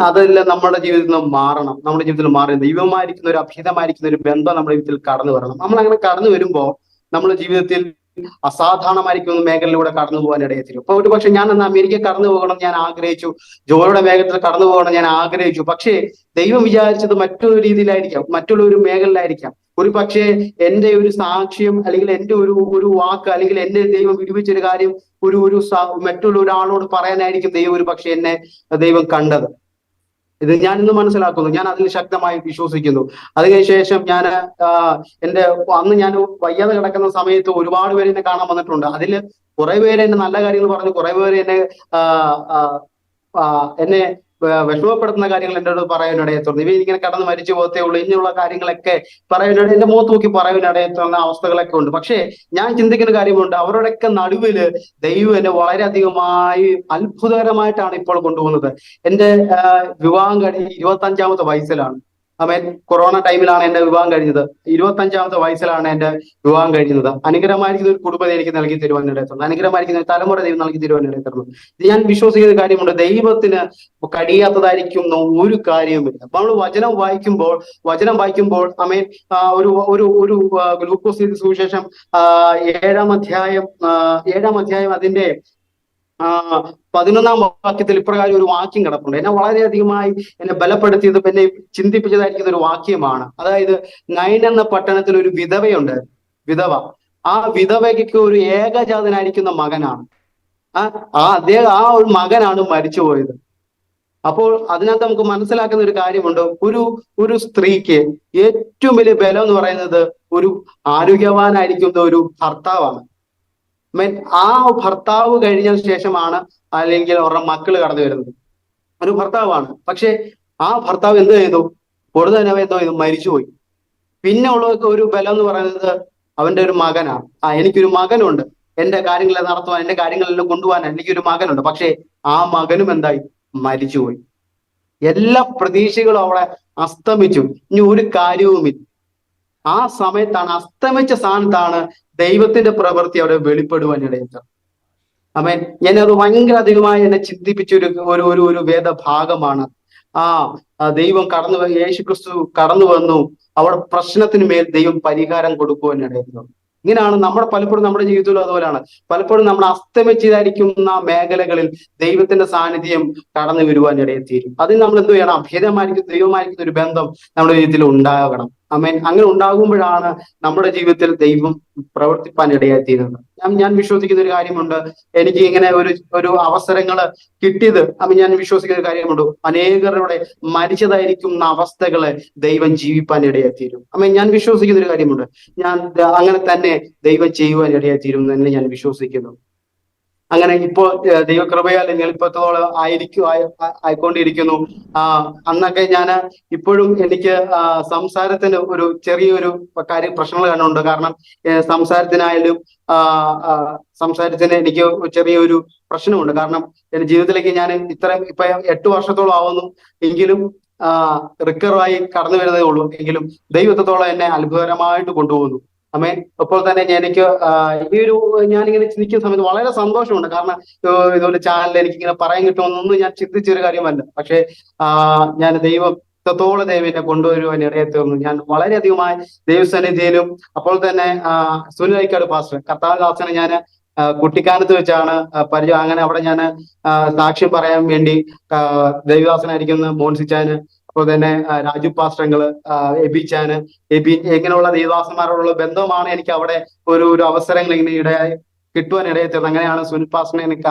അതെല്ലാം നമ്മുടെ ജീവിതത്തിൽ നിന്ന് മാറണം. നമ്മുടെ ജീവിതത്തിൽ മാറി ദൈവമായിരിക്കുന്ന ഒരു അഭിഹിതമായിരിക്കുന്ന ഒരു ബന്ധം നമ്മുടെ ജീവിതത്തിൽ കടന്നു വരണം. നമ്മൾ അങ്ങനെ കടന്നു വരുമ്പോൾ നമ്മുടെ ജീവിതത്തിൽ അസാധാരണമായിരിക്കുന്ന മേഖലയിലൂടെ കടന്നു പോകാൻ ഇടയെത്തിരും. അപ്പൊ ഒരു പക്ഷെ ഞാൻ അന്ന് അമേരിക്ക കടന്നു പോകണം ഞാൻ ആഗ്രഹിച്ചു, ജോലിയുടെ മേഖലയിൽ കടന്നു പോകണം ഞാൻ ആഗ്രഹിച്ചു. പക്ഷേ ദൈവം വിചാരിച്ചത് മറ്റൊരു രീതിയിലായിരിക്കാം, മറ്റുള്ള ഒരു മേഖലയിലായിരിക്കാം. ഒരു പക്ഷേ എന്റെ ഒരു സാക്ഷ്യം അല്ലെങ്കിൽ എന്റെ ഒരു വാക്ക് അല്ലെങ്കിൽ എന്റെ ദൈവം വിടുവിച്ചൊരു കാര്യം മറ്റുള്ള ഒരാളോട് പറയാനായിരിക്കും ദൈവം ഒരു പക്ഷെ എന്നെ ദൈവം കണ്ടത്. ഇത് ഞാൻ ഇന്ന് മനസ്സിലാക്കുന്നു, ഞാൻ അതിൽ ശക്തമായി വിശ്വസിക്കുന്നു. അതിനുശേഷം അന്ന് ഞാൻ വയ്യാതെ കിടക്കുന്ന സമയത്ത് ഒരുപാട് പേര് എന്നെ കാണാൻ വന്നിട്ടുണ്ട്. അതിൽ കുറെ പേര് എന്നെ നല്ല കാര്യങ്ങൾ പറഞ്ഞു, കുറെ പേര് എന്നെ വിഷമപ്പെടുത്തുന്ന കാര്യങ്ങൾ എന്നോട് പറയാനിടയെത്തുന്നു. ഇങ്ങനെ കടന്ന് മരിച്ചു പോകത്തേ ഉള്ളൂ, ഇങ്ങനെയുള്ള കാര്യങ്ങളൊക്കെ പറയാനിട എന്റെ മുഖത്ത് നോക്കി പറയാനിടയെത്തുന്ന അവസ്ഥകളൊക്കെ ഉണ്ട്. പക്ഷേ ഞാൻ ചിന്തിക്കുന്ന കാര്യമുണ്ട്, അവരുടെയൊക്കെ നടുവില് ദൈവം എന്നെ വളരെയധികമായി അത്ഭുതകരമായിട്ടാണ് ഇപ്പോൾ കൊണ്ടുപോകുന്നത്. എന്റെ വിവാഹം കഴിഞ്ഞ് 25-ാമത്തെ വയസ്സിലാണ്. കൊറോണ ടൈമിലാണ് എന്റെ വിവാഹം കഴിഞ്ഞത്. 25-ാമത്തെ വയസ്സിലാണ് എന്റെ വിവാഹം കഴിഞ്ഞത്. അനുഗ്രഹമായിരിക്കുന്ന ഒരു കുടുംബം എനിക്ക് നൽകി തരുവാനിടയെത്തുന്നു. അനുഗ്രഹമായിരിക്കുന്ന ഒരു തലമുറ ദൈവം നൽകി തരുവാനിടയെത്തുന്നു. ഇത് ഞാൻ വിശ്വസിക്കുന്ന കാര്യമുണ്ട്, ദൈവത്തിന് കഴിയാത്തതായിരിക്കുന്ന ഒരു കാര്യവുമില്ല. അപ്പൊ നമ്മൾ വചനം വായിക്കുമ്പോൾ ഒരു ലൂക്കോസ് സുവിശേഷം 7-ാം അധ്യായം അതിന്റെ 11-ാം വാക്യത്തിൽ ഇപ്രകാരം ഒരു വാക്യം കിടപ്പുണ്ട്. എന്നെ വളരെയധികമായി എന്നെ ബലപ്പെടുത്തിയത്, എന്നെ ചിന്തിപ്പിച്ചതായിരിക്കുന്ന ഒരു വാക്യമാണ്. അതായത് നൈൻ എന്ന പട്ടണത്തിൽ ഒരു വിധവയുണ്ട്. ആ വിധവയ്ക്ക് ഒരു ഏകജാതനായിരിക്കുന്ന മകനാണ്. ആ ഒരു മകനാണ് മരിച്ചുപോയത്. അപ്പോൾ അതിനകത്ത് നമുക്ക് മനസ്സിലാക്കുന്ന ഒരു കാര്യമുണ്ട്, ഒരു സ്ത്രീക്ക് ഏറ്റവും വലിയ ബലം എന്ന് പറയുന്നത് ഒരു ആരോഗ്യവാനായിരിക്കുന്ന ഒരു ഭർത്താവാണ്. ആ ഭർത്താവ് കഴിഞ്ഞ ശേഷമാണ് അല്ലെങ്കിൽ അവരുടെ മക്കള് കടന്നു വരുന്നത്. ഒരു ഭർത്താവാണ്. പക്ഷെ ആ ഭർത്താവ് എന്ത് ചെയ്തു? പൊടുതന്നെ എന്തോ ചെയ്തു? മരിച്ചുപോയി. പിന്നെ ഉള്ള ഒരു ബലം എന്ന് പറയുന്നത് അവന്റെ ഒരു മകനാണ്. എനിക്കൊരു മകനുണ്ട്, എന്റെ കാര്യങ്ങളെല്ലാം നടത്തുവാൻ, എന്റെ കാര്യങ്ങളെല്ലാം കൊണ്ടുപോകാൻ എനിക്കൊരു മകനുണ്ട്. പക്ഷെ ആ മകനും എന്തായി? മരിച്ചുപോയി. എല്ലാ പ്രതീക്ഷകളും അവിടെ അസ്തമിച്ചു. ഇനി ഒരു കാര്യവുമില്ല. ആ സമയത്താണ്, അസ്തമിച്ച സ്ഥാനത്താണ് ദൈവത്തിന്റെ പ്രവൃത്തി അവിടെ വെളിപ്പെടുവാൻ ഇടയുന്നത്. ഞാനത് ഭയങ്കര അധികമായി എന്നെ ചിന്തിപ്പിച്ച ഒരു വേദഭാഗമാണ്. ദൈവം യേശുക്രിസ്തു കടന്നു വന്നു, അവിടെ പ്രശ്നത്തിന് മേൽ ദൈവം പരിഹാരം കൊടുക്കുവാൻ ഇടയുന്നു. ഇങ്ങനെയാണ് പലപ്പോഴും നമ്മുടെ ജീവിതത്തിലും അതുപോലെയാണ്. പലപ്പോഴും നമ്മൾ അസ്തമിച്ചതായിരിക്കുന്ന മേഖലകളിൽ ദൈവത്തിന്റെ സാന്നിധ്യം കടന്നു വരുവാൻ ഇടയെത്തിയിരിക്കും. അതിന് നമ്മൾ എന്ത് ചെയ്യണം? അഭേദമായിരിക്കും ദൈവമായിരിക്കുന്ന ഒരു ബന്ധം നമ്മുടെ ജീവിതത്തിൽ ഉണ്ടാകണം. അങ്ങനെ ഉണ്ടാകുമ്പോഴാണ് നമ്മുടെ ജീവിതത്തിൽ ദൈവം പ്രവർത്തിപ്പാൻ ഇടയായിത്തീരുന്നത്. ഞാൻ വിശ്വസിക്കുന്ന ഒരു കാര്യമുണ്ട്, എനിക്ക് ഇങ്ങനെ ഒരു അവസരങ്ങൾ കിട്ടിയത് ഞാൻ വിശ്വസിക്കുന്ന ഒരു കാര്യമുണ്ട്, അനേകരുടെ മരിച്ചതായിരിക്കുന്ന അവസ്ഥകളെ ദൈവം ജീവിപ്പാൻ ഇടയായിത്തീരും. ഞാൻ വിശ്വസിക്കുന്ന ഒരു കാര്യമുണ്ട്, ഞാൻ അങ്ങനെ തന്നെ ദൈവം ചെയ്യുവാൻ ഇടയായിത്തീരും എന്ന് ഞാൻ വിശ്വസിക്കുന്നു. അങ്ങനെ ഇപ്പോൾ ദൈവകൃപയാൽ നിങ്ങൾ ഇപ്പോഴത്തോളം ആയിക്കൊണ്ടിരിക്കുന്നു. അന്നൊക്കെ ഞാൻ ഇപ്പോഴും എനിക്ക് സംസാരത്തിന് ഒരു ചെറിയൊരു പ്രശ്നങ്ങൾ കാണുന്നുണ്ട്. കാരണം സംസാരത്തിനായാലും സംസാരത്തിന് എനിക്ക് ചെറിയൊരു പ്രശ്നമുണ്ട്. കാരണം എന്റെ ജീവിതത്തിലേക്ക് ഞാൻ ഇപ്പൊ 8 വർഷത്തോളം ആവുന്നു, എങ്കിലും റിക്കവറായി കടന്നു വരുന്നതേ ഉള്ളൂ. എങ്കിലും ദൈവത്തോളം എന്നെ അത്ഭുതകരമായിട്ട് കൊണ്ടുപോകുന്നു. അമ്മേ, അപ്പോൾ തന്നെ എനിക്ക് ഞാനിങ്ങനെ ചിന്തിക്കുന്ന സമയത്ത് വളരെ സന്തോഷമുണ്ട്. കാരണം ഇതുപോലെ ചാനലിൽ എനിക്കിങ്ങനെ പറയാൻ കിട്ടുമെന്നൊന്നും ഞാൻ ചിന്തിച്ചൊരു കാര്യമല്ല. പക്ഷേ ഞാൻ ദൈവത്തോളം എന്നെ കൊണ്ടുവരുവാൻ ഇടയെ തീർന്നു. ഞാൻ വളരെയധികമായി ദൈവസന്നിധിയിലും, അപ്പോൾ തന്നെ സുനിലൈക്കാട് പാസ്റ്റർ കർത്താവിദാസനെ ഞാൻ കുട്ടിക്കാനത്ത് വെച്ചാണ് പരിചയം. അങ്ങനെ അവിടെ ഞാൻ സാക്ഷ്യം പറയാൻ വേണ്ടി ദൈവദാസനായിരിക്കുന്ന മോൻസിച്ചാന്, അപ്പോൾ തന്നെ രാജു പാസ്റ്റങ്ങള്, എബിച്ചാന്, ഇങ്ങനെയുള്ള ദൈവദാസന്മാരോടുള്ള ബന്ധമാണ് എനിക്ക് അവിടെ ഒരു അവസരങ്ങൾ ഇങ്ങനെ ഇടയായി കിട്ടുവാൻ ഇടയെത്തീർന്നത്. അങ്ങനെയാണ് സുനിൽ പാസ്റ്ററിനെ എനിക്ക്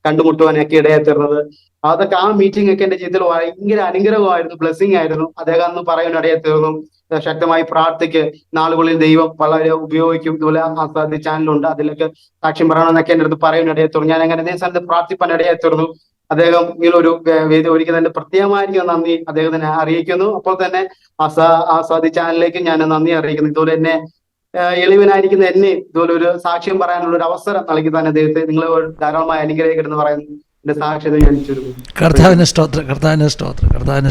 കണ്ടുമുട്ടുവാനൊക്കെ ഇടയെത്തീർന്നത്. അതൊക്കെ ആ മീറ്റിംഗ് ഒക്കെ എന്റെ ജീവിതത്തിൽ ഭയങ്കര അനുഗ്രഹമായിരുന്നു, ബ്ലെസ്സിങ് ആയിരുന്നു. അദ്ദേഹം അന്ന് പറയാൻ ഇടയെത്തീർന്നു, ശക്തമായി പ്രാർത്ഥിക്ക്, നാളുകളിൽ ദൈവം വളരെ ഉപയോഗിക്കും. ഇതുപോലെ ആസാദി ചാനലുണ്ട്, അതിലൊക്കെ സാക്ഷ്യം പറയണമെന്നൊക്കെ എന്റെ അടുത്ത് പറയാൻ ഇടയെത്തീർന്നു. ഞാൻ അങ്ങനെ അതേ സ്ഥലത്ത് പ്രാർത്ഥിപ്പാൻ ഇടയെത്തീർന്നു. അദ്ദേഹം ഇങ്ങനൊരു വേദി ഒരുക്കി തന്നെ പ്രത്യേകമായിരിക്കും നന്ദി അദ്ദേഹത്തിനെ അറിയിക്കുന്നു. അപ്പോൾ തന്നെ ആസാദി ചാനലിലേക്ക് ഞാൻ നന്ദി അറിയിക്കുന്നു. ഇതുപോലെ എന്നെ എളിവനായിരിക്കുന്ന എന്നെ ഇതുപോലെ ഒരു സാക്ഷ്യം പറയാനുള്ള ഒരു അവസരം നൽകി തന്നെ അദ്ദേഹത്തെ നിങ്ങൾ ധാരാളമായി അനുഗ്രഹിക്കണമെന്ന് പറയുന്നു. എന്റെ സാക്ഷ്യത ഞാൻ ചുരുക്കും. കർത്താവിന്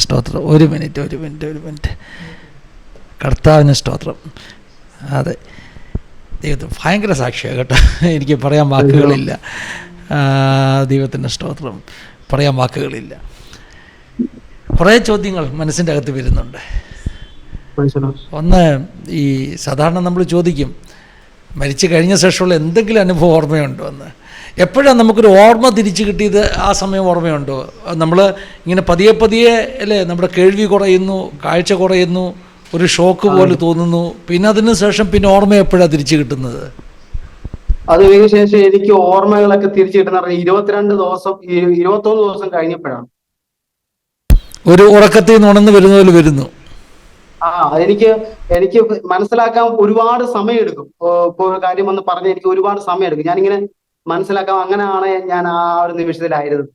സ്തോത്രം. ഒരു മിനിറ്റ്. കർത്താവിന് സ്തോത്രം. അതെ, ദൈവത്തിന് ഭയങ്കര സാക്ഷിയാണ് കേട്ടോ. എനിക്ക് പറയാൻ വാക്കുകളില്ല. ദൈവത്തിൻ്റെ സ്തോത്രം, പറയാൻ വാക്കുകളില്ല. കുറേ ചോദ്യങ്ങൾ മനസ്സിൻ്റെ അകത്ത് വരുന്നുണ്ട്. ഒന്ന്, ഈ സാധാരണ നമ്മൾ ചോദിക്കും, മരിച്ചു കഴിഞ്ഞ ശേഷമുള്ള എന്തെങ്കിലും അനുഭവം ഓർമ്മയുണ്ടോ എന്ന്. എപ്പോഴാണ് നമുക്കൊരു ഓർമ്മ തിരിച്ചു കിട്ടിയത്? ആ സമയം ഓർമ്മയുണ്ടോ? നമ്മൾ ഇങ്ങനെ പതിയെ അല്ലേ, നമ്മുടെ കേൾവി കുറയുന്നു, കാഴ്ച കുറയുന്നു, ഒരു ഷോക്ക് പോലെ തോന്നുന്നു. പിന്നെ അതിന് ശേഷം പിന്നെ ഓർമ്മ എപ്പോഴാണ് തിരിച്ചു കിട്ടുന്നത്? അത് ശേഷം എനിക്ക് ഓർമ്മകളൊക്കെ തിരിച്ചു കിട്ടുന്ന 21 ദിവസം കഴിഞ്ഞപ്പോഴാണ്. ഒരു ഉറക്കത്തിൽ നിന്ന് ഉണർന്ന് വരുന്ന പോലെ വരുന്നു. എനിക്ക് മനസ്സിലാക്കാൻ ഒരുപാട് സമയം എടുക്കും. ഇപ്പൊ ഒരു കാര്യം വന്ന് പറഞ്ഞ എനിക്ക് ഒരുപാട് സമയം എടുക്കും. ഞാനിങ്ങനെ മനസ്സിലാക്കാം. അങ്ങനെയാണ് ഞാൻ ആ ഒരു നിമിഷത്തിലായിരുന്നത്.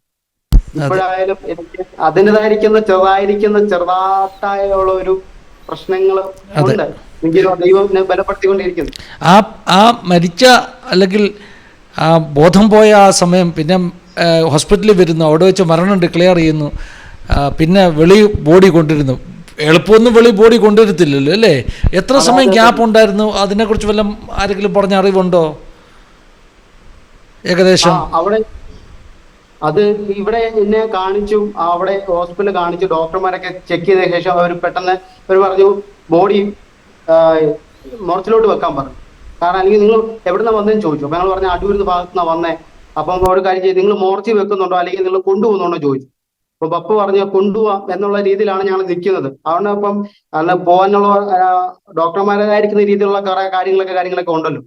ഇപ്പോഴായാലും എനിക്ക് അതിൻ്റെതായിരിക്കുന്ന ചെറുതായിട്ടുള്ള ഒരു പ്രശ്നങ്ങൾ ഉണ്ട്. ദൈവം ബലപ്പെടുത്തിക്കൊണ്ടിരിക്കുന്നു. ആ മരിച്ച അല്ലെങ്കിൽ ആ ബോധം പോയ ആ സമയം, പിന്നെ ഹോസ്പിറ്റലിൽ വരുന്നു, അവിടെ വെച്ച് മരണം ഡിക്ലെയർ ചെയ്യുന്നു, പിന്നെ ബോഡി കൊണ്ടിരുന്നു. എളുപ്പമൊന്നും ബോഡി കൊണ്ടുവരത്തില്ലല്ലോ അല്ലേ? എത്ര സമയം ഗ്യാപ്പ് ഉണ്ടായിരുന്നു? അതിനെക്കുറിച്ച് വല്ലതും ആരെങ്കിലും പറഞ്ഞ അറിവുണ്ടോ ഏകദേശം? അത് ഇവിടെ എന്നെ കാണിച്ചു, അവിടെ ഹോസ്പിറ്റലിൽ കാണിച്ചു. ഡോക്ടർമാരൊക്കെ ചെക്ക് ചെയ്ത ശേഷം അവർ പെട്ടെന്ന് പറഞ്ഞു ബോഡി മോർച്ചിലോട്ട് വെക്കാൻ പറഞ്ഞു. കാരണം അല്ലെങ്കിൽ നിങ്ങൾ എവിടുന്ന വന്നതെന്ന് ചോദിച്ചു. അപ്പൊ ഞങ്ങൾ പറഞ്ഞു അടൂരിന്ന് ഭാഗത്തുനിന്നാണ് വന്നേ. അപ്പം ഒരു കാര്യം ചെയ്ത് നിങ്ങൾ മോർച്ചി വെക്കുന്നുണ്ടോ അല്ലെങ്കിൽ നിങ്ങൾ കൊണ്ടുപോകുന്നുണ്ടോ ചോദിച്ചു. അപ്പൊ പപ്പ പറഞ്ഞു കൊണ്ടുപോവാം എന്നുള്ള രീതിയിലാണ് ഞങ്ങൾ നിൽക്കുന്നത്. അതുകൊണ്ട് അപ്പം അല്ല പോകാനുള്ള ഡോക്ടർമാരായിരിക്കുന്ന രീതിയിലുള്ള കുറെ കാര്യങ്ങളൊക്കെ ഉണ്ടല്ലോ.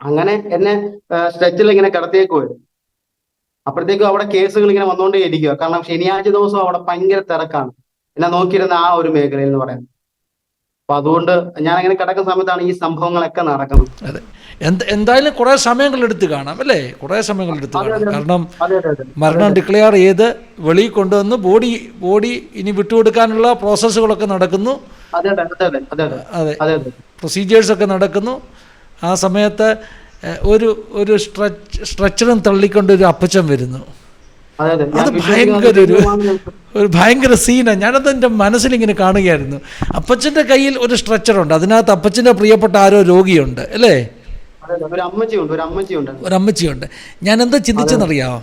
അങ്ങനെ എന്നെ സ്ട്രെച്ചിൽ ഇങ്ങനെ കിടത്തിയേക്കുമായിരുന്നു. അപ്പോഴത്തേക്കും അവിടെ കേസുകൾ ഇങ്ങനെ വന്നുകൊണ്ടേ ഇരിക്കുക. കാരണം ശനിയാഴ്ച ദിവസം അവിടെ ഭയങ്കര തിരക്കാണ് എന്നെ നോക്കിയിരുന്ന ആ ഒരു മേഖലയിൽ എന്ന് പറയുന്നത്. അപ്പൊ അതുകൊണ്ട് ഞാൻ അങ്ങനെ കിടക്കുന്ന സമയത്താണ് ഈ സംഭവങ്ങളൊക്കെ നടക്കുന്നത്. അതെ, എന്തായാലും കുറെ സമയങ്ങൾ എടുത്ത് കാണാം അല്ലേ? കുറെ സമയങ്ങൾ എടുത്ത് കാണാം. കാരണം മരണം ഡിക്ലെയർ ചെയ്ത് വെളിയിൽ കൊണ്ടുവന്ന് ബോഡി ഇനി വിട്ടുകൊടുക്കാനുള്ള പ്രോസസ്സുകളൊക്കെ നടക്കുന്നു. അതെ, പ്രൊസീജിയേഴ്സൊക്കെ നടക്കുന്നു. ആ സമയത്ത് ഒരു സ്ട്രെച്ചറും തള്ളിക്കൊണ്ട് ഒരു അപ്പച്ചൻ വരുന്നു. അത് ഭയങ്കര സീനാണ്. ഞാനത് എൻ്റെ മനസ്സിലിങ്ങനെ കാണുകയായിരുന്നു. അപ്പച്ചൻ്റെ കയ്യിൽ ഒരു സ്ട്രെച്ചറുണ്ട്, അതിനകത്ത് അപ്പച്ചൻ്റെ പ്രിയപ്പെട്ട ആരോ രോഗിയുണ്ട് അല്ലേ? ഒരു അമ്മച്ചിയുണ്ട്. ഞാൻ എന്താ ചിന്തിച്ചെന്നറിയാമോ?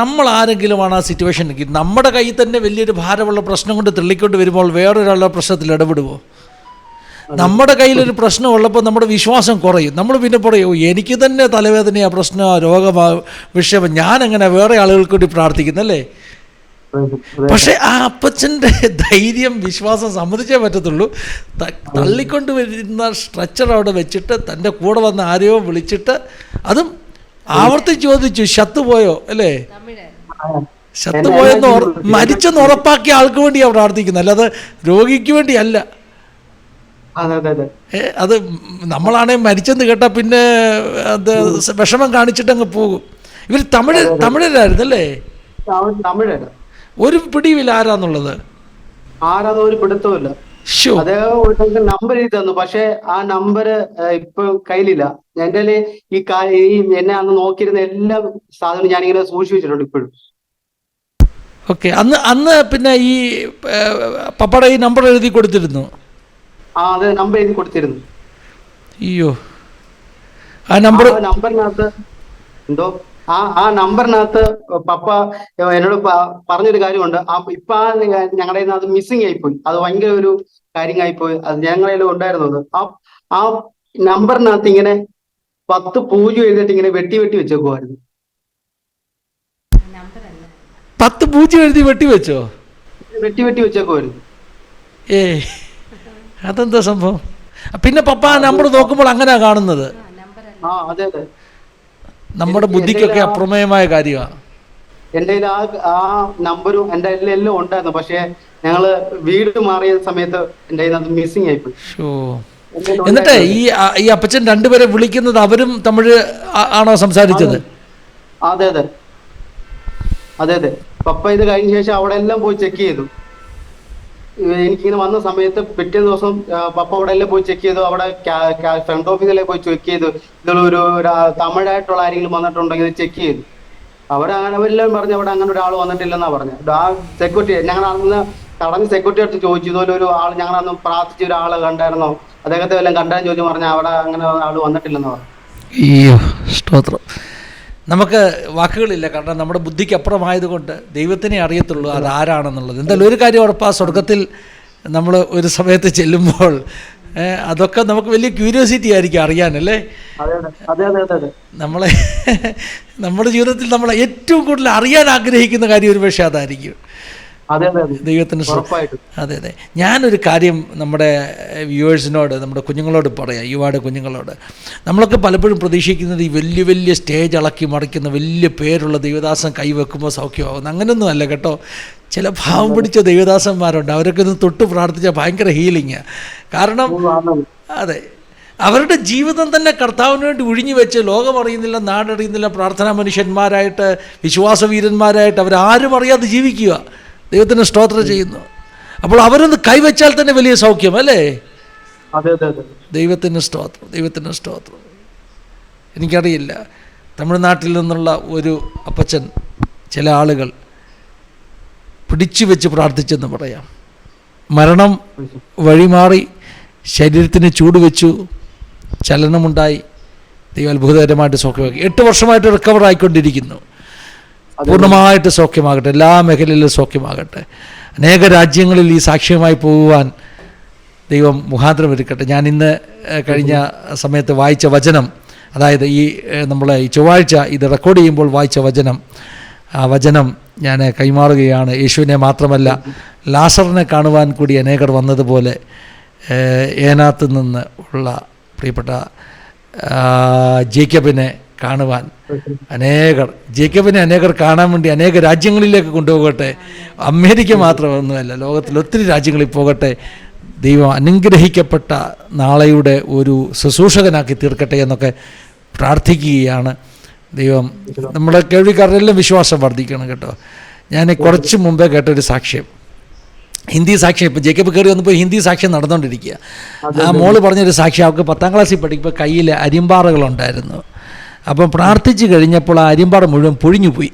നമ്മൾ ആരെങ്കിലുമാണ് ആ സിറ്റുവേഷൻ, നമ്മുടെ കയ്യിൽ തന്നെ വലിയൊരു ഭാരമുള്ള പ്രശ്നം കൊണ്ട് തള്ളിക്കൊണ്ട് വരുമ്പോൾ വേറൊരാളുടെ പ്രശ്നത്തിൽ ഇടപെടുമോ? നമ്മുടെ കയ്യിലൊരു പ്രശ്നം ഉള്ളപ്പോൾ നമ്മുടെ വിശ്വാസം കുറയും. നമ്മൾ പിന്നെ പറയും എനിക്ക് തന്നെ തലവേദനയാണ്, പ്രശ്നമാണ്, രോഗമാണ്, വിഷയം, ഞാനങ്ങനെ വേറെ ആളുകൾക്ക് വേണ്ടി പ്രാർത്ഥിക്കുന്നല്ലേ? പക്ഷെ ആ അപ്പച്ചൻ്റെ ധൈര്യം, വിശ്വാസം സമ്മതിച്ചേ പറ്റത്തുള്ളൂ. തള്ളിക്കൊണ്ട് വരുന്ന സ്ട്രെച്ചർ അവിടെ വെച്ചിട്ട് തൻ്റെ കൂടെ വന്ന ആരെയോ വിളിച്ചിട്ട്, അതും ആവർത്തിച്ച് ചോദിച്ചു ശത്തുപോയോ അല്ലേ? ശത്തുപോയെന്ന് മരിച്ചെന്ന് ഉറപ്പാക്കിയ ആൾക്ക് വേണ്ടിയാണ് പ്രാർത്ഥിക്കുന്നത്, അല്ലാതെ രോഗിക്ക് വേണ്ടിയല്ല. അതെ അതെ അതെ. അത് നമ്മളാണെങ്കിൽ മരിച്ചെന്ന് കേട്ടാൽ പിന്നെ അത് വിഷമം കാണിച്ചിട്ട് അങ്ങ് പോകും. ഇവർ തമിഴരായിരുന്നു അല്ലേ? തമിഴല്ല. ഒരു പിടിയുമില്ല ആരാന്നുള്ളത്. ആരാന്ന് ഒരു പിടുത്തമില്ല. അദ്ദേഹം ഒരു നമ്പർ എഴുതി തന്നു, പക്ഷെ ആ നമ്പർ ഇപ്പൊ കയ്യിലില്ല. എന്റെ ഈ എന്നെ അന്ന് നോക്കിയിരുന്ന എല്ലാ സാധനവും ഞാനിങ്ങനെ സൂക്ഷിച്ചു വെച്ചിട്ടുണ്ട് ഇപ്പോഴും. ഓക്കെ. അന്ന് പിന്നെ ഈ പപ്പയുടെ ഈ നമ്പർ എഴുതി കൊടുത്തിരുന്നു. അതെ, നമ്പർ എഴുതി കൊടുത്തിരുന്നു. അയ്യോ, ആ നമ്പറിനകത്ത് എന്തോ ആ നമ്പറിനകത്ത് പപ്പ എന്നോട് പറഞ്ഞൊരു കാര്യമുണ്ട്. ഇപ്പൊ ഞങ്ങളുടെ അത് മിസ്സിംഗ് ആയിപ്പോയി. അത് ഭയങ്കര ഒരു കാര്യമായിപ്പോയി. അത് ഞങ്ങളുടെ ഉണ്ടായിരുന്നത്. ആ നമ്പറിനകത്ത് ഇങ്ങനെ 10 പൂജ്യം എഴുതിയിട്ട് ഇങ്ങനെ വെട്ടി വെച്ചേക്കുമായിരുന്നു. 10 പൂജ്യം എഴുതി വെട്ടി വെച്ചേക്കുമായിരുന്നു. അതെന്താ സംഭവം? പിന്നെ പപ്പ ആ നമ്പർ നോക്കുമ്പോൾ അങ്ങനെയാ കാണുന്നത്. അതെ അതെ. നമ്മുടെ ബുദ്ധിക്കൊക്കെ അപ്രമേയമായ കാര്യമാണ്. എൻ്റെ ആ നമ്പരും എൻ്റെ എല്ലാം ഉണ്ടായിരുന്നു. പക്ഷെ ഞങ്ങള് വീട് മാറിയ സമയത്ത് എൻ്റെ അത് മിസ്സിംഗ് ആയിപ്പോയി. എന്നിട്ട് ഈ അപ്പച്ചൻ രണ്ടുപേരെ വിളിക്കുന്നത് അവരും തമിഴ് ആണോ സംസാരിച്ചത്? അതെ അതെ അതെ അതെ. പപ്പ ഇത് കഴിഞ്ഞ ശേഷം അവിടെ എല്ലാം പോയി ചെക്ക് ചെയ്തു. എനിക്കിങ്ങനെ വന്ന സമയത്ത് പിറ്റേ ദിവസം പപ്പ അവിടെ എല്ലാം പോയി ചെക്ക് ചെയ്തു. അവിടെ ഫ്രണ്ട് ഓഫീസിലേക്ക് പോയി ചെക്ക് ചെയ്തു. ഇതിലൊരു തമിഴായിട്ടുള്ള ആരെങ്കിലും വന്നിട്ടുണ്ടെങ്കിൽ ചെക്ക് ചെയ്തു. അവരെല്ലാം പറഞ്ഞു അവിടെ അങ്ങനെ ഒരാൾ വന്നിട്ടില്ലെന്നാ പറഞ്ഞത്. ആ സെക്യൂരിറ്റി, ഞങ്ങൾ അന്ന് കടന്ന് സെക്യൂരിറ്റി അടുത്ത് ചോദിച്ചു, ഇതുപോലെ ഒരു ആൾ ഞങ്ങളന്ന് പ്രാർത്ഥിച്ച ഒരാളെ കണ്ടായിരുന്നോ, അദ്ദേഹത്തെ വല്ലതും കണ്ടാന്ന് ചോദിച്ചു. പറഞ്ഞാൽ അവിടെ അങ്ങനെ ആൾ വന്നിട്ടില്ലെന്ന് പറഞ്ഞു. അയ്യോ, സ്തോത്രം. നമുക്ക് വാക്കുകളില്ല, കാരണം നമ്മുടെ ബുദ്ധിക്ക് അപ്പുറമായതുകൊണ്ട് ദൈവത്തിനെ അറിയത്തുള്ളൂ അതാരാണെന്നുള്ളത്. എന്തായാലും ഒരു കാര്യം ഉറപ്പാ, സ്വർഗത്തിൽ നമ്മൾ ഒരു സമയത്ത് ചെല്ലുമ്പോൾ അതൊക്കെ നമുക്ക് വലിയ ക്യൂരിയോസിറ്റി ആയിരിക്കും അറിയാനല്ലേ. നമ്മളെ നമ്മുടെ ജീവിതത്തിൽ നമ്മൾ ഏറ്റവും കൂടുതൽ അറിയാൻ ആഗ്രഹിക്കുന്ന കാര്യം ഒരു പക്ഷേ അതായിരിക്കും. ദൈവത്തിന്. അതെ അതെ. ഞാനൊരു കാര്യം നമ്മുടെ വ്യൂവേഴ്സിനോട്, നമ്മുടെ കുഞ്ഞുങ്ങളോട് പറയാം, യുവാടെ കുഞ്ഞുങ്ങളോട്. നമ്മളൊക്കെ പലപ്പോഴും പ്രതീക്ഷിക്കുന്നത് ഈ വലിയ വലിയ സ്റ്റേജ് ഇളക്കി മറിക്കുന്ന വലിയ പേരുള്ള ദൈവദാസൻ കൈവെക്കുമ്പോൾ സൗഖ്യമാകുന്നു. അങ്ങനെയൊന്നും അല്ല കേട്ടോ. ചില ഭാവം പിടിച്ച ദൈവദാസന്മാരുണ്ട്, അവരൊക്കെ ഒന്ന് തൊട്ട് പ്രാർത്ഥിച്ചാൽ ഭയങ്കര ഹീലിങ്. കാരണം അതെ, അവരുടെ ജീവിതം തന്നെ കർത്താവിന് വേണ്ടി ഒഴിഞ്ഞു വെച്ച് ലോകം അറിയുന്നില്ല, നാടറിയുന്നില്ല, പ്രാർത്ഥനാ മനുഷ്യന്മാരായിട്ട്, വിശ്വാസവീരന്മാരായിട്ട് അവരാരും അറിയാതെ ജീവിക്കുക. ദൈവത്തിന് സ്തോത്രം ചെയ്യുന്നു. അപ്പോൾ അവരൊന്ന് കൈവച്ചാൽ തന്നെ വലിയ സൗഖ്യം അല്ലേ? ദൈവത്തിന് സ്തോത്രം, ദൈവത്തിന് സ്തോത്രം. എനിക്കറിയില്ല, തമിഴ്നാട്ടിൽ നിന്നുള്ള ഒരു അപ്പച്ചൻ ചില ആളുകൾ പിടിച്ചു വെച്ച് പ്രാർത്ഥിച്ചെന്ന് പറയാം. മരണം വഴിമാറി ശരീരത്തിന് ചൂട് വെച്ചു, ചലനമുണ്ടായി, ദൈവം അത്ഭുതകരമായിട്ട് സൗഖ്യമാക്കി. 8 വർഷമായിട്ട് റിക്കവർ ആയിക്കൊണ്ടിരിക്കുന്നു. പൂർണ്ണമായിട്ട് സൗഖ്യമാകട്ടെ, എല്ലാ മേഖലയിലും സൗഖ്യമാകട്ടെ. അനേക രാജ്യങ്ങളിൽ ഈ സാക്ഷ്യമായി പോകുവാൻ ദൈവം മുഖാന്തരം ഒരുക്കട്ടെ. ഞാൻ ഇന്ന് കഴിഞ്ഞ സമയത്ത് വായിച്ച വചനം, അതായത് നമ്മളെ ഈ ചൊവ്വാഴ്ച ഇത് റെക്കോർഡ് ചെയ്യുമ്പോൾ വായിച്ച വചനം, ആ വചനം ഞാൻ കൈമാറുകയാണ്. യേശുവിനെ മാത്രമല്ല, ലാസറിനെ കാണുവാൻ കൂടി അനേകർ വന്നതുപോലെ ഏനാത്ത് നിന്ന് ഉള്ള പ്രിയപ്പെട്ട ജേക്കബിനെ കാണുവാൻ അനേകർ കാണാൻ വേണ്ടി അനേക രാജ്യങ്ങളിലേക്ക് കൊണ്ടുപോകട്ടെ. അമേരിക്ക മാത്രമൊന്നുമല്ല, ലോകത്തിൽ ഒത്തിരി രാജ്യങ്ങളിൽ പോകട്ടെ. ദൈവം അനുഗ്രഹിക്കപ്പെട്ട നാളെയുടെ ഒരു ശുശ്രൂഷകനാക്കി തീർക്കട്ടെ എന്നൊക്കെ പ്രാർത്ഥിക്കുകയാണ്. ദൈവം നമ്മുടെ കേൾവിക്കാരെല്ലാം വിശ്വാസം വർദ്ധിക്കണം കേട്ടോ. ഞാൻ കുറച്ച് മുമ്പേ കേട്ടൊരു സാക്ഷ്യം, ഹിന്ദി സാക്ഷ്യം. ഇപ്പോൾ ജേക്കബ് കയറി വന്നപ്പോൾ ഹിന്ദി സാക്ഷ്യം നടന്നുകൊണ്ടിരിക്കുക. ആ മോള് പറഞ്ഞൊരു സാക്ഷ്യം, അവൾക്ക് 10ാം ക്ലാസ്സിൽ പഠിക്കുമ്പോൾ കയ്യിൽ അരിമ്പാറകളുണ്ടായിരുന്നു. അപ്പം പ്രാർത്ഥിച്ച് കഴിഞ്ഞപ്പോൾ ആ അരിമ്പാറ മുഴുവൻ പൊഴിഞ്ഞു പോയി.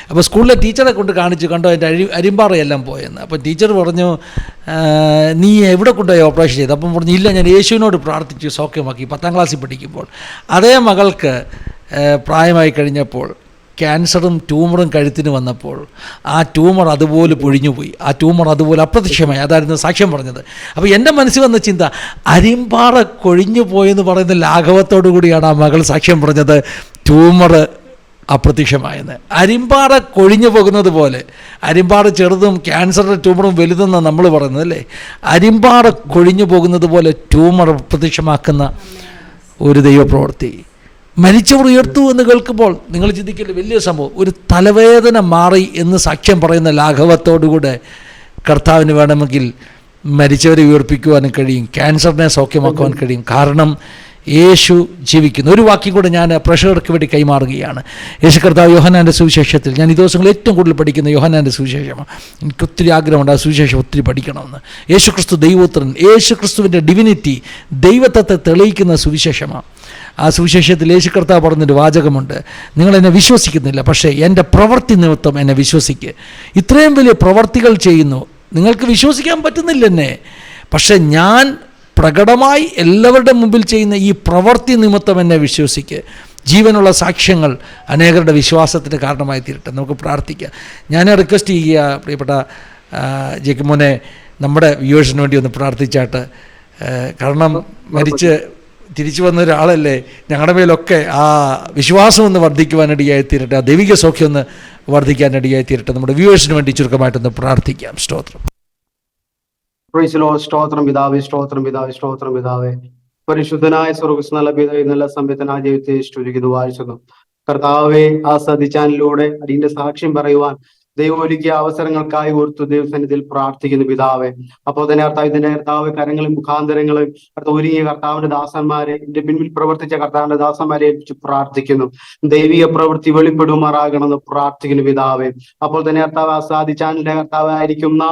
അപ്പോൾ സ്കൂളിലെ ടീച്ചറെ കൊണ്ട് കാണിച്ചു, കണ്ടോ എൻ്റെ അരിമ്പാറയെല്ലാം പോയെന്ന്. അപ്പം ടീച്ചർ പറഞ്ഞു, നീ എവിടെ കൊണ്ടുപോയി ഓപ്പറേഷൻ ചെയ്ത്? അപ്പം പറഞ്ഞു, ഇല്ല, ഞാൻ യേശുവിനോട് പ്രാർത്ഥിച്ചു സൗഖ്യമാക്കി. 10ാം ക്ലാസ്സിൽ പഠിക്കുമ്പോൾ അതേ മകൾക്ക് പ്രായമായി കഴിഞ്ഞപ്പോൾ ക്യാൻസറും ട്യൂമറും കഴുത്തിന് വന്നപ്പോൾ ആ ട്യൂമർ അതുപോലെ പൊഴിഞ്ഞുപോയി, ആ ട്യൂമർ അതുപോലെ അപ്രത്യക്ഷമായി. അതായിരുന്നു സാക്ഷ്യം പറഞ്ഞത്. അപ്പോൾ എൻ്റെ മനസ്സിൽ വന്ന ചിന്ത, അരിമ്പാറ കൊഴിഞ്ഞു പോയെന്ന് പറയുന്ന ലാഘവത്തോടു കൂടിയാണ് ആ മകൾ സാക്ഷ്യം പറഞ്ഞത്, ട്യൂമർ അപ്രത്യക്ഷമായെന്ന്. അരിമ്പാറ കൊഴിഞ്ഞു പോകുന്നത് പോലെ, അരിമ്പാറ ചെറുതും ക്യാൻസറിൻ്റെ ട്യൂമറും വലുതെന്നാണ് നമ്മൾ പറയുന്നത് അല്ലേ? അരിമ്പാറ കൊഴിഞ്ഞു പോകുന്നത് പോലെ ട്യൂമർ അപ്രത്യക്ഷമാക്കുന്ന ഒരു ദൈവപ്രവൃത്തി. മരിച്ചവർ ഉയർത്തു എന്ന് കേൾക്കുമ്പോൾ നിങ്ങൾ ചിന്തിക്കില്ല, വലിയ സംഭവം. ഒരു തലവേദന മാറി എന്ന് സാക്ഷ്യം പറയുന്ന ലാഘവത്തോടുകൂടെ കർത്താവിന് വേണമെങ്കിൽ മരിച്ചവരെ ഉയർപ്പിക്കുവാനും കഴിയും, ക്യാൻസറിനെ സൗഖ്യമാക്കുവാൻ കഴിയും. കാരണം യേശു ജീവിക്കുന്നു. ഒരു വാക്യം കൂടെ ഞാൻ പ്രേക്ഷകർക്ക് വേണ്ടി കൈമാറുകയാണ്. യേശു കർത്താവ് യോഹന്നാൻ്റെ സുവിശേഷത്തിൽ, ഞാൻ ഈ ദിവസങ്ങളിൽ ഏറ്റവും കൂടുതൽ പഠിക്കുന്ന യോഹന്നാൻ്റെ സുവിശേഷമാണ്. എനിക്ക് ഒത്തിരി ആഗ്രഹമുണ്ട് ആ സുവിശേഷം ഒത്തിരി പഠിക്കണമെന്ന്. യേശു ക്രിസ്തു ദൈവപുത്രൻ, യേശു ക്രിസ്തുവിൻ്റെ ഡിവിനിറ്റി, ദൈവത്വത്തെ തെളിയിക്കുന്ന സുവിശേഷമാണ്. ആ സുവിശേഷത്തിൽ യേശു കർത്താവ് പറഞ്ഞൊരു വാചകമുണ്ട്, നിങ്ങളെന്നെ വിശ്വസിക്കുന്നില്ല, പക്ഷേ എൻ്റെ പ്രവൃത്തി നിമിത്തം എന്നെ വിശ്വസിക്കുക. ഇത്രയും വലിയ പ്രവർത്തികൾ ചെയ്യുന്നു, നിങ്ങൾക്ക് വിശ്വസിക്കാൻ പറ്റുന്നില്ലെന്നെ, പക്ഷേ ഞാൻ പ്രകടമായി എല്ലാവരുടെ മുമ്പിൽ ചെയ്യുന്ന ഈ പ്രവൃത്തി നിമിത്തം എന്നെ വിശ്വസിക്കുക. ജീവനുള്ള സാക്ഷ്യങ്ങൾ അനേകരുടെ വിശ്വാസത്തിന് കാരണമായി തീരട്ടെ. നമുക്ക് പ്രാർത്ഥിക്കാം. ഞാൻ റിക്വസ്റ്റ് ചെയ്യുക, പ്രിയപ്പെട്ട ജേക്കബ് മോനെ, നമ്മുടെ വ്യൂവേഴ്സിന് വേണ്ടി ഒന്ന് പ്രാർത്ഥിച്ചാട്ട്. കാരണം മരിച്ച് തിരിച്ചു വന്ന ഒരാളല്ലേ, ഞങ്ങളുടെ മേലൊക്കെ ആ വിശ്വാസം ഒന്ന് വർദ്ധിക്കുവാനിടയായി തീരട്ടെ, ആ ദൈവിക സൗഖ്യം ഒന്ന് വർദ്ധിക്കാനിടയായി തീരട്ടെ. നമ്മുടെ വ്യൂവേഴ്സിന് വേണ്ടി ചുരുക്കമായിട്ടൊന്ന് പ്രാർത്ഥിക്കാം. സ്തോത്രം. സ്തോത്രം പിതാവേ, സ്തോത്രം പിതാവേ, സ്തോത്രം പിതാവേ. പരിശുദ്ധനായ സ്വർഗ്ഗസ്ഥ നല്ല പിതാവേ, നല്ല സംവിധാനായ ദൈവത്തെ സ്തുതിക്കുന്നു, വാഴ്ത്തുന്നു. കർത്താവെ, ആ സതിചാനലിലൂടെ അതിന്റെ സാക്ഷ്യം പറയുവാൻ ദൈവം ഒരുക്കിയ അവസരങ്ങൾക്കായി ഓർത്തു ദൈവസന്നിധിയിൽ പ്രാർത്ഥിക്കുന്നു പിതാവെ. അപ്പോൾ തന്നെ ഇതിന്റെ കർത്താവ് കരങ്ങളും മുഖാന്തരങ്ങളും ഒരുങ്ങിയ കർത്താവിന്റെ ദാസന്മാരെ, എന്റെ പിന്നിൽ പ്രവർത്തിച്ച കർത്താവിന്റെ ദാസന്മാരെ ഏൽപ്പിച്ച് പ്രാർത്ഥിക്കുന്നു. ദൈവിക പ്രവൃത്തി വെളിപ്പെടുമാറാകണമെന്ന് പ്രാർത്ഥിക്കുന്നു പിതാവെ. അപ്പോൾ തന്നെ കർത്താവ് ആ സാധിച്ചാനിന്റെ കർത്താവ് ആയിരിക്കുന്ന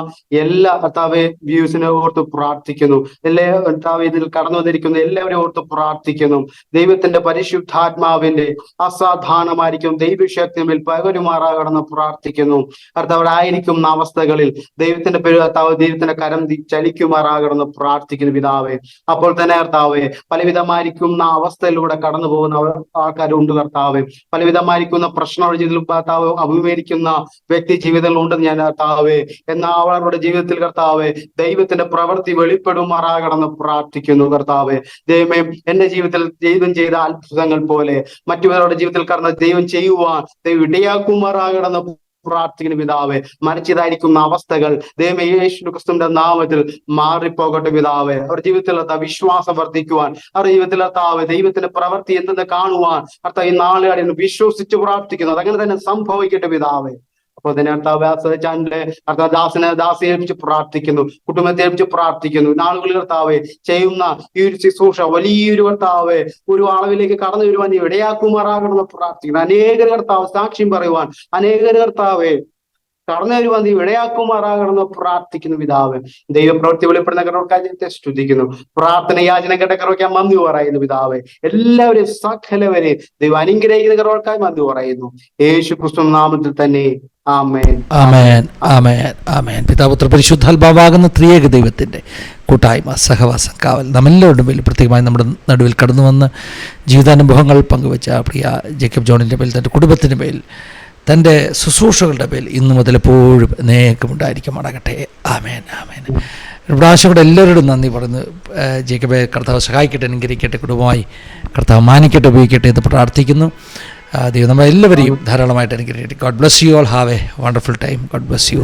എല്ലാ കർത്താവെ വ്യൂസിനെ ഓർത്ത് പ്രാർത്ഥിക്കുന്നു. എല്ലാ കർത്താവ് ഇതിൽ കടന്നു വന്നിരിക്കുന്ന എല്ലാവരെയും ഓർത്ത് പ്രാർത്ഥിക്കുന്നു. ദൈവത്തിന്റെ പരിശുദ്ധാത്മാവിന്റെ അസാധാരണമായിരിക്കും ദൈവശക്തി മേൽ പകരുമാറാകണമെന്ന് പ്രാർത്ഥിക്കുന്നു. കർത്താവ് ആയിരിക്കുന്ന അവസ്ഥകളിൽ ദൈവത്തിന്റെ കർത്താവ് ദൈവത്തിന്റെ കരം ചലിക്കുമാറാകണമെന്ന് പ്രാർത്ഥിക്കുന്നു പിതാവേ. അപ്പോൾ തന്നെ കർത്താവെ, പലവിധമായിരിക്കുന്ന അവസ്ഥയിലൂടെ കടന്നു പോകുന്ന ആൾക്കാരുണ്ട് കർത്താവെ. പലവിധമായിരിക്കുന്ന പ്രശ്നങ്ങളുടെ ജീവിതത്തിൽ കർത്താവ് അഭിമുഖീകരിക്കുന്ന വ്യക്തി ജീവിതങ്ങളുണ്ടെന്ന് ഞാൻ കർത്താവെ. എന്നാൽ അവരുടെ ജീവിതത്തിൽ കർത്താവെ ദൈവത്തിന്റെ പ്രവൃത്തി വെളിപ്പെടുമാറാകണമെന്ന് പ്രാർത്ഥിക്കുന്നു കർത്താവെ. ദൈവമേ, എന്റെ ജീവിതത്തിൽ ദൈവം ചെയ്ത അത്ഭുതങ്ങൾ പോലെ മറ്റുള്ളവരുടെ ജീവിതത്തിൽ കടന്ന് ദൈവം ചെയ്യുവാൻ ദൈവം ഇടയാക്കുമാറാകണമെന്ന് പ്രാർത്ഥിക്കുന്ന പിതാവേ. മരിച്ചതായിരിക്കുന്ന അവസ്ഥകൾ ദൈവമേ യേശു ക്രിസ്തുവിന്റെ നാമത്തിൽ മാറിപ്പോകട്ടെ പിതാവേ. അവരുടെ ജീവിതത്തിൽ വിശ്വാസം വർദ്ധിക്കുവാൻ, അവരുടെ ജീവിതത്തിൽ ദൈവത്തിന്റെ പ്രവൃത്തി എന്തെന്ന് കാണുവാൻ ഈ നാളുകളിൽ വിശ്വസിച്ച് പ്രാർത്ഥിക്കുന്നു. അതങ്ങനെ തന്നെ സംഭവിക്കട്ടെ പിതാവേ. അപ്പോൾ തന്നെ ദാസിയെ ഏൽപ്പിച്ച് പ്രാർത്ഥിക്കുന്നു, കുടുംബത്തെ ഏൽപ്പിച്ച് പ്രാർത്ഥിക്കുന്നു. നാളുകളിൽ കർത്താവെ ചെയ്യുന്ന ഈ ഒരു ശുശ്രൂഷ വലിയൊരു കർത്താവെ ഒരു അളവിലേക്ക് കടന്നു വരുവാൻ ഇടയാക്കുമാറാകണമെന്ന് പ്രാർത്ഥിക്കുന്നു. അനേകർ കർത്താവ് സാക്ഷ്യം പറയുവാൻ, അനേകർ കർത്താവെ കടന്നു വരുവാൻ ഇടയാക്കുമാറാകണമെന്ന് പ്രാർത്ഥിക്കുന്നു പിതാവ്. ദൈവപ്രവൃത്തി വെളിപ്പെടുന്ന കർത്താവിനെ സ്തുതിക്കുന്നു. പ്രാർത്ഥന യാചന കേട്ട കർത്താവിന് നന്ദി പറയുന്നു പിതാവെ. എല്ലാവരെയും സകലവരെയും ദൈവം അനുഗ്രഹിക്കുന്ന കർത്താവിന് നന്ദി പറയുന്നു. യേശു ക്രിസ്തു നാമത്തിൽ തന്നെ. ആമേൻ, ആമേൻ, ആമേൻ, ആമേൻ. പിതാപുത്ര പരിശുദ്ധാത്മാവാകുന്ന ത്രിയേക ദൈവത്തിൻ്റെ കൂട്ടായ്മ, സഹവാസം, കാവൽ നമ്മെല്ലാവരുടെ മേൽ, പ്രത്യേകമായി നമ്മുടെ നടുവിൽ കടന്നു വന്ന് ജീവിതാനുഭവങ്ങൾ പങ്കുവെച്ച പ്രിയ ജേക്കബ് ജോണിൻ്റെ മേൽ, തൻ്റെ കുടുംബത്തിൻ്റെ മേൽ, തൻ്റെ ശുശ്രൂഷകളുടെ മേൽ ഇന്നു മുതൽ എപ്പോഴും നേക്കുമുണ്ടായിരിക്കുമാറാകട്ടെ. ആമേൻ, ആമേൻ. പ്രാവശ്യം കൂടെ എല്ലാവരോടും നന്ദി പറയുന്നു. ജേക്കബെ കർത്താവ് സഹായിക്കട്ടെ, അനുഗ്രഹിക്കട്ടെ, കുടുംബമായി കർത്താവ് മാനിക്കട്ടെ, ഉപയോഗിക്കട്ടെ എന്ന് പ്രാർത്ഥിക്കുന്നു. ദൈവം നമ്മളെല്ലാവരെയും ധാരാളമായിട്ട് അനുഗ്രഹിക്കട്ടെ. God bless you all. Have A wonderful time. God bless you.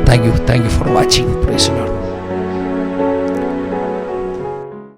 Thank you for watching. Praise the Lord.